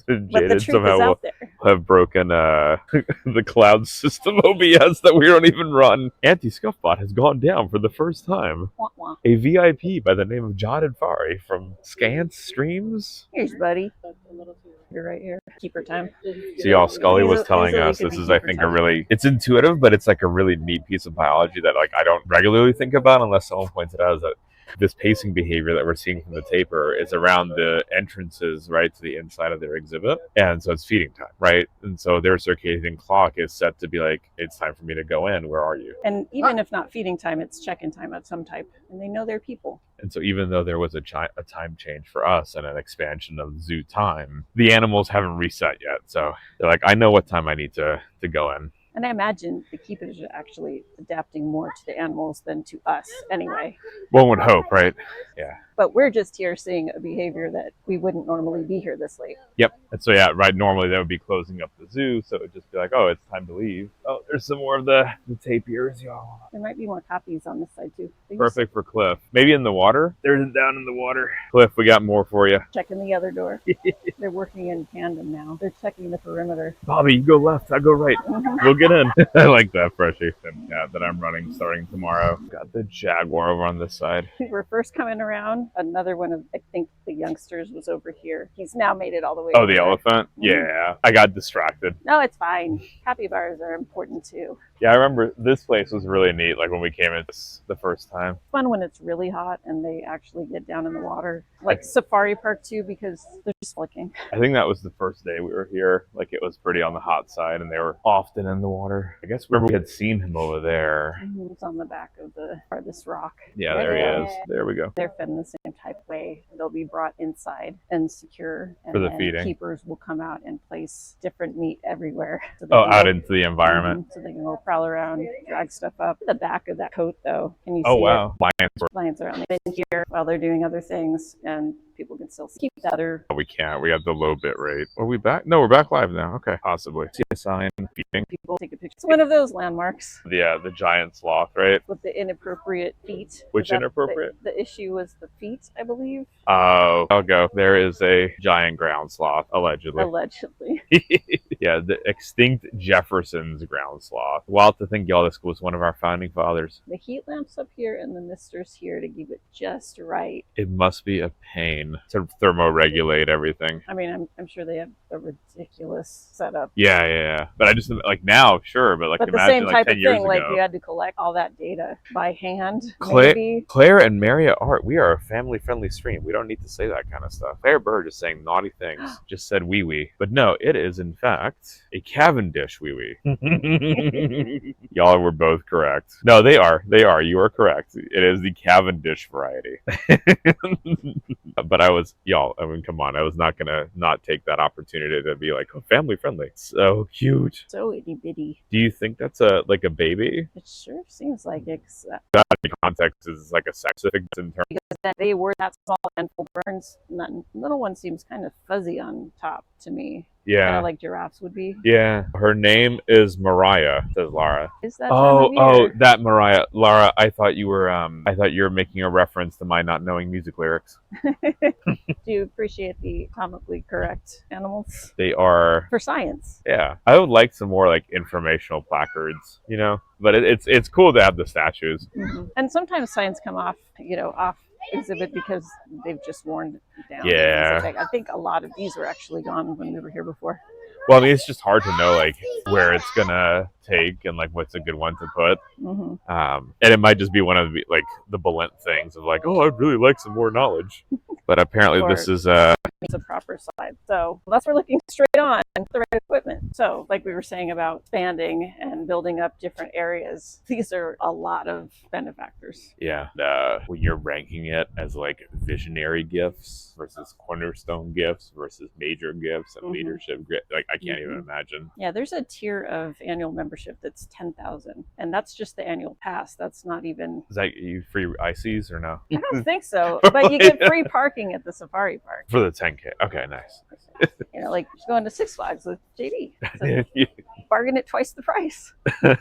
Jaded somehow will have broken the cloud system OBS that we don't even run. Anti-Scuffbot has gone down for the first time. Wah, wah. A VIP by the name of Jaded Fari from SciAnts Streams. Here's buddy. You're right here. Keeper time. So y'all, Scully was telling us this is, I think, it's intuitive, but it's like a really neat piece of biology that like I don't regularly think about unless someone points it out. Is that this pacing behavior that we're seeing from the tapir is around the entrances, right, to the inside of their exhibit. And so it's feeding time, right? And so their circadian clock is set to be like, it's time for me to go in. Where are you? And even if not feeding time, it's check-in time of some type. And they know their people. And so even though there was a time change for us and an expansion of zoo time, the animals haven't reset yet. So they're like, I know what time I need to go in. And I imagine the keepers are actually adapting more to the animals than to us anyway. One would hope, right? Yeah. But we're just here seeing a behavior that we wouldn't normally be here this late. Yep. And so, yeah, right, normally they would be closing up the zoo, so it would just be like, oh, it's time to leave. Oh, there's some more of the tapirs, y'all. There might be more copies on this side, too. Perfect for Cliff. Maybe in the water? There's it down in the water. Cliff, we got more for you. Checking the other door. They're working in tandem now. They're checking the perimeter. Bobby, you go left, I'll go right. We'll get in. I like that frustration that I'm running starting tomorrow. Got the jaguar over on this side. We're first coming around. Another one of, I think, the youngsters was over here. He's now made it all the way Oh, over the there. elephant? Yeah. I got distracted. No, it's fine. Capybaras are important too. Yeah, I remember this place was really neat, like when we came in the first time. It's fun when it's really hot and they actually get down in the water. Like Safari Park too, because they're just flicking. I think that was the first day we were here. Like it was pretty on the hot side and they were often in the water. I guess remember we had seen him over there. It's on the back of the farthest rock. Yeah, there he is. There we go. They're fed in the same type of way. They'll be brought inside and secure. And for the then feeding. Keepers will come out and place different meat everywhere. So out into the environment. So they can go prowl around, drag stuff up. The back of that coat though, can you see wow. Lions are on the in here while they're doing other things, and people can still keep that. Or We can't. We have the low bit rate. Are we back? No, we're back live now. Okay, possibly. See a sign feeding. people take a picture. It's one of those landmarks The giant sloth, right? with the inappropriate feet. Which Is that inappropriate? The issue was the feet, I believe. Oh, I'll go. There is a giant ground sloth, allegedly. Allegedly. Yeah, the extinct Jefferson's ground sloth. Wild to think y'all, this was one of our founding fathers. The heat lamp's up here and the mister's here to keep it just right. It must be a pain to thermoregulate everything. I mean, I'm sure they have a ridiculous setup. Yeah. But I just, like, now, sure, but, like, But the imagine, same like, type 10 of years thing, like ago. you had to collect all that data by hand, maybe. Claire and Maria Art, we are a family-friendly stream. We don't need to say that kind of stuff. Claire Bird is saying naughty things. Just said wee-wee. But no, it is, in fact, a Cavendish wee-wee. Y'all were both correct. No, they are. You are correct. It is the Cavendish variety. But y'all, I mean, come on. I was not going to not take that opportunity to be like, oh, family-friendly. So cute. So itty-bitty. Do you think that's like a baby? It sure seems like it. That in context is like a specific in terms. Because that they were that small and full burns. None. Little one seems kind of fuzzy on top to me. Kind Yeah. of like giraffes would be. Yeah. Her name is Mariah, says Lara. Is that time of year? That Mariah. Lara, I thought you were making a reference to my not knowing music lyrics. Do you appreciate the comically correct animals? They are For science. Yeah. I would like some more like informational placards, you know? But it's cool to have the statues. Mm-hmm. And sometimes signs come off exhibit because they've just worn down. Yeah. I think a lot of these were actually gone when we were here before. Well, I mean, it's just hard to know like where it's gonna take and like what's a good one to put. Mm-hmm. And it might just be one of the like the Balint things of like, oh, I'd really like some more knowledge. But apparently this is it's a proper slide. So that's we're looking straight on the right equipment. So like we were saying about expanding and building up different areas, these are a lot of benefactors. Yeah. When you're ranking it as like visionary gifts versus cornerstone gifts versus major gifts and leadership, like I can't even imagine. Yeah, there's a tier of annual membership that's 10,000, and that's just the annual pass. That's not even. Is that you free ICs or no? I don't think so, but you get free parking at the safari park. For the 10K. Okay, nice. You know, like going to Six Flags with JD. So bargain at twice the price. I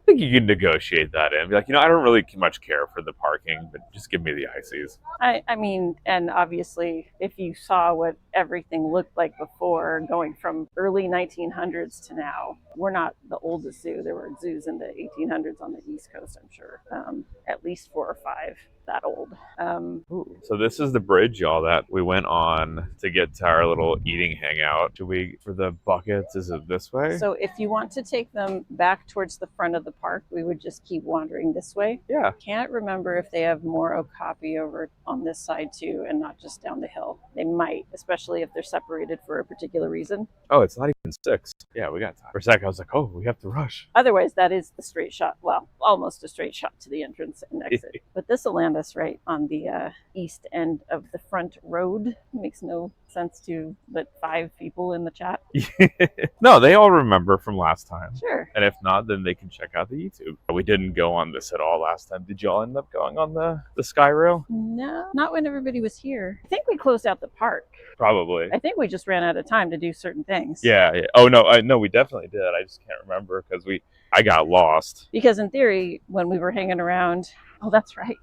think you can negotiate that in. Be like, I don't really much care for the parking, but just give me the ICs. I mean, and obviously, if you saw what everything looked like before, going from early 1900s to now, we're not the oldest zoo. There were zoos in the 1800s on the East Coast, I'm sure. At least 4 or 5 that old. So this is the bridge, y'all, that we went on to get to our little eating hangout. For the buckets, is it this way? So if you want to take them back towards the front of the park, we would just keep wandering this way. Yeah. Can't remember if they have more okapi over on this side too, and not just down the hill. They might, especially if they're separated for a particular reason. Oh, it's not even 6. Yeah, we got time. For a sec, I was like, oh, we have to rush. Otherwise, that is the straight shot. Well, almost a straight shot to the entrance and exit. But this will land us right on the east end of the front road. Makes no sense to let 5 people in the chat. No, they all remember from last time. Sure. And if not, then they can check out the YouTube. We didn't go on this at all last time. Did y'all end up going on the Sky Rail? No, not when everybody was here. I think we closed out the park. Probably. I think we just ran out of time to do certain things. Yeah. Oh, no, we definitely did. I just can't remember because I got lost. Because in theory, when we were hanging around, oh, that's right.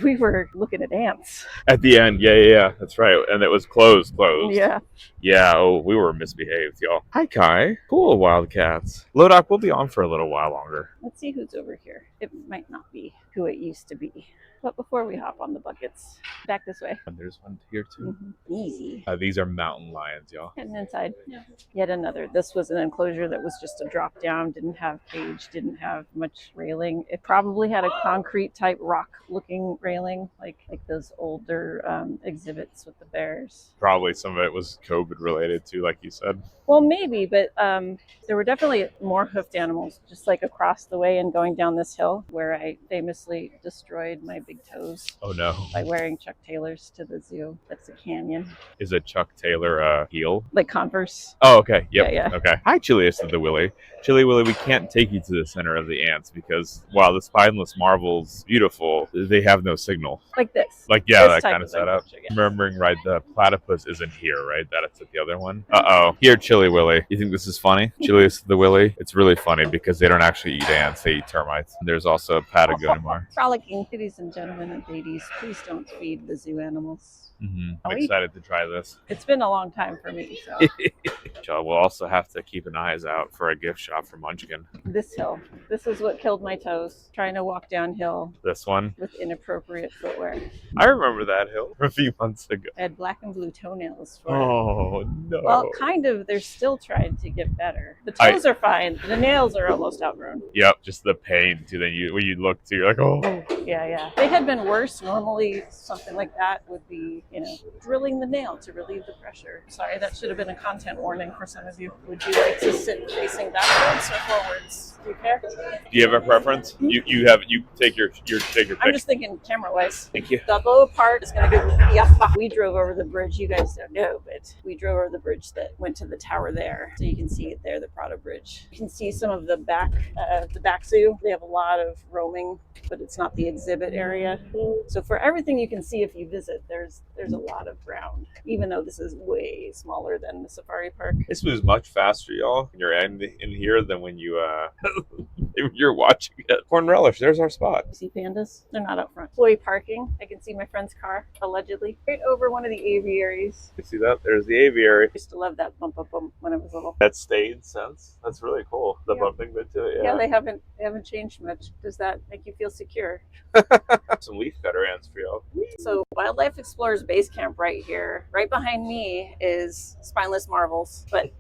We were looking at ants. At the end, yeah, that's right. And it was closed. Yeah. Yeah, we were misbehaved, y'all. Hi, Kai. Cool, Wildcats. Lodok, we'll be on for a little while longer. Let's see who's over here. It might not be who it used to be. But before we hop on the buckets, back this way. And there's one here, too. Mm-hmm. Easy. These are mountain lions, y'all. Heading inside. Yeah. Yet another. This was an enclosure that was just a drop down, didn't have cage, didn't have much railing. It probably had a concrete type rock looking railing, like those older exhibits with the bears. Probably some of it was COVID related too, like you said. Well, maybe, but there were definitely more hoofed animals, just like across the way and going down this hill where I famously destroyed my big toes Oh no. by wearing Chuck Taylors to the zoo. That's a canyon. Is a Chuck Taylor heel? Like Converse. Oh, okay. Yep. Yeah, yeah. Okay. Hi, Chilius of the Willy. Chili Willy, we can't take you to the center of the ants because while the spineless marvel's beautiful, they have no signal. Like this. Like, yeah, This that type kind of of setup. enclosure, yeah. Remembering right, the platypus isn't here, right? That's at the other one. Uh-oh. Here, Chili Willy. You think this is funny? Chilius of the Willy? It's really funny because they don't actually eat ants, they eat termites. There's also a Patagonia. Frolicking ladies and gentlemen and ladies, please don't feed the zoo animals. I'm excited to try this. It's been a long time for me, so. We'll also have to keep an eyes out for a gift shop for Munchkin. This hill. This is what killed my toes. Trying to walk downhill This one? with inappropriate footwear. I remember that hill a few months ago. I had black and blue toenails for Oh, no. Well, kind of. They're still trying to get better. The toes are fine. The nails are almost outgrown. Yep, just the pain too. Then when you look to, you're like, oh. Yeah. They had been worse. Normally, something like that would be, drilling the nail to relieve the pressure. Sorry, that should have been a content warning for some of you. Would you like to sit facing backwards or forwards? Do you care? Do you have a preference? You take your pick. I'm just thinking camera-wise. Thank you. The lower part is going to be up. We drove over the bridge. You guys don't know, but we drove over the bridge that went to the tower there. So you can see it there, the Prado Bridge. You can see some of the back zoo. They have a lot of roaming, but it's not the exhibit area. So for everything you can see if you visit, there's a lot of ground, even though this is way smaller than the safari park. This moves much faster, y'all, when you're in here than when you're watching it. Corn Relish, there's our spot. You see pandas? They're not out front. Employee parking. I can see my friend's car, allegedly. Right over one of the aviaries. You see that? There's the aviary. I used to love that bump when I was little. That stayed since. That's really cool. The bumping bit to it. Yeah, they haven't changed much. Does that make you feel secure? Some leaf cutter ants for y'all. So Wildlife Explorers Base Camp right here. Right behind me is spineless marvels, but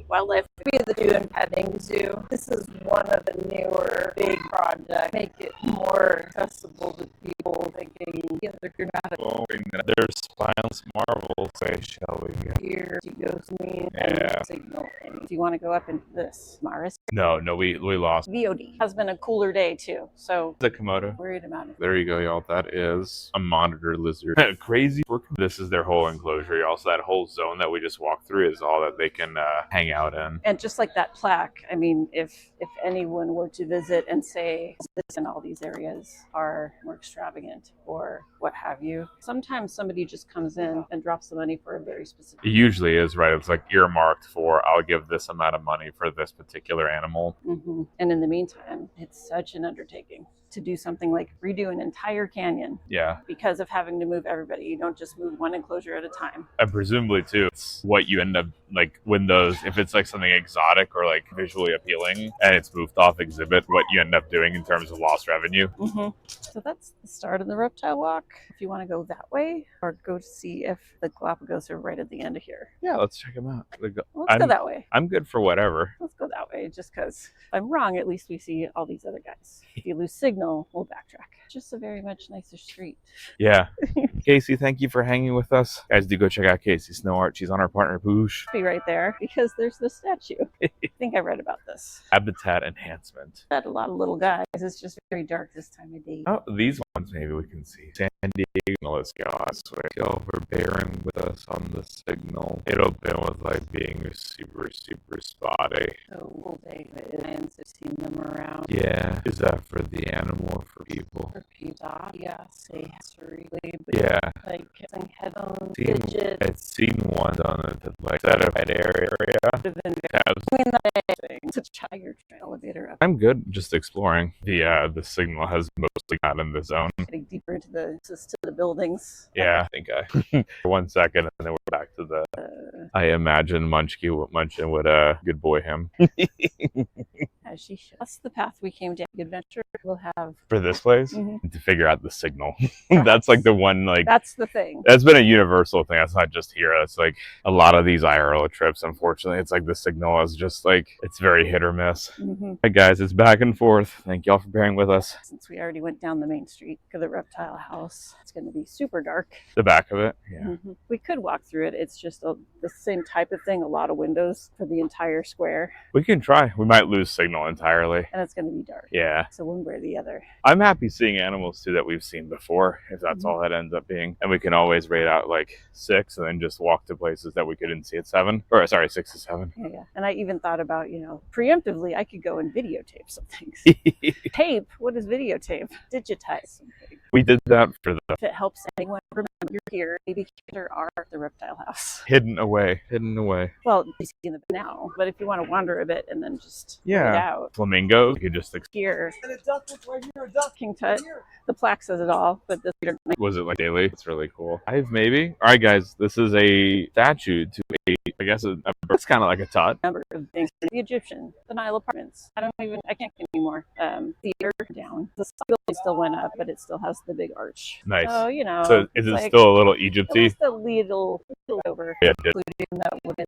Wildlife be the zoo and petting zoo. This is one of the newer big projects. Make it more accessible to people thinking, you're not There's spineless marvels. Say, shall we go? here. You go to me Yeah. and signal. Do you want to go up into this, Maris? No, we lost. VOD has been a cooler day too, so The Komodo. worried about it. There you go, y'all. That is a monitor lizard. Crazy. This is their whole enclosure, y'all. So that whole zone that we just walked through is all that they can hang out in. And just like that plaque, I mean, if anyone were to visit and say this and all these areas are more extravagant or what have you, sometimes somebody just comes in and drops the money for a very specific. It usually is, right? It's like earmarked for, I'll give this amount of money for this particular animal. Mm-hmm. And in the meantime, it's such an undertaking to do something like redo an entire canyon. Yeah. Because of having to move everybody. You don't just move one enclosure at a time. And presumably, too, it's what you end up, like, when those, if it's like something exotic or like visually appealing and it's moved off exhibit, what you end up doing in terms of lost revenue. Mm-hmm. So that's the start of the reptile walk. If you want to go that way or go to see if the Galapagos are right at the end of here. Yeah, let's check them out. Let's go that way. I'm good for whatever. Let's go that way, just because if I'm wrong, at least we see all these other guys. If you lose signal, we'll backtrack. Just a very much nicer street. Yeah. Casey, thank you for hanging with us. Guys, do go check out Casey Snow Art. She's on our partner Poosh. Be right there because there's the statue. I think I read about this. Habitat enhancement. Had a lot of little guys. It's just very dark this time of day. Oh, these ones maybe we can see. San Diego, let's go. Thank y'all for bearing with us on the signal. It'll be with like being super spotty. So will they have seen them around? Yeah. Is that for the animal or for people? For people, yeah, say history, but Yeah. like using headphones, Seen, fidget. I'd seen one on it that like set up an area. I mean, that thing. It's a tiger elevator up. I'm good just exploring. The signal has mostly not in the zone. Getting deeper into the buildings. Yeah, I think for 1 second and then we're back to the I imagine Munchkin would good boy him. As she should. That's the path we came down. The adventure we'll have For this place? Mhm. To figure out the signal. That's like the one like That's the thing. that's been a universal thing. That's not just here. That's like a lot of these IRL trips, unfortunately. It's like the signal is just like it's very hit or miss. Mm-hmm. Hey guys, it's back and forth. Thank y'all for bearing with us. Since we already went down the main street to the reptile house, it's going to be super dark. The back of it. Yeah. Mm-hmm. We could walk through it. It's just the same type of thing. A lot of windows for the entire square. We can try. We might lose signal fictional entirely. And it's going to be dark. Yeah. So one way or the other. I'm happy seeing animals too that we've seen before, if that's all that ends up being. And we can always rate out like 6 and then just walk to places that we couldn't see at 7. Or sorry, 6 to 7. Yeah. And I even thought about, preemptively, I could go and videotape some things. Tape? What is videotape? Digitize something. We did that for the If it helps anyone remember you're here, maybe here are the reptile house. hidden away. Well, you see them now, but if you want to wander a bit and then just get it out. Flamingos, you could just Here. King Tut. The plaque says it all, but this was it like daily? It's really cool. Maybe. All right, guys, this is a statue to I guess it's kind of like a tut. Number of things. The Egyptian, the Nile apartments. I can't get any more. Theater down. The building still went up, but it still has the big arch. Nice. So, So is it still a little It Egypty? was the little over, Yeah, including that wooden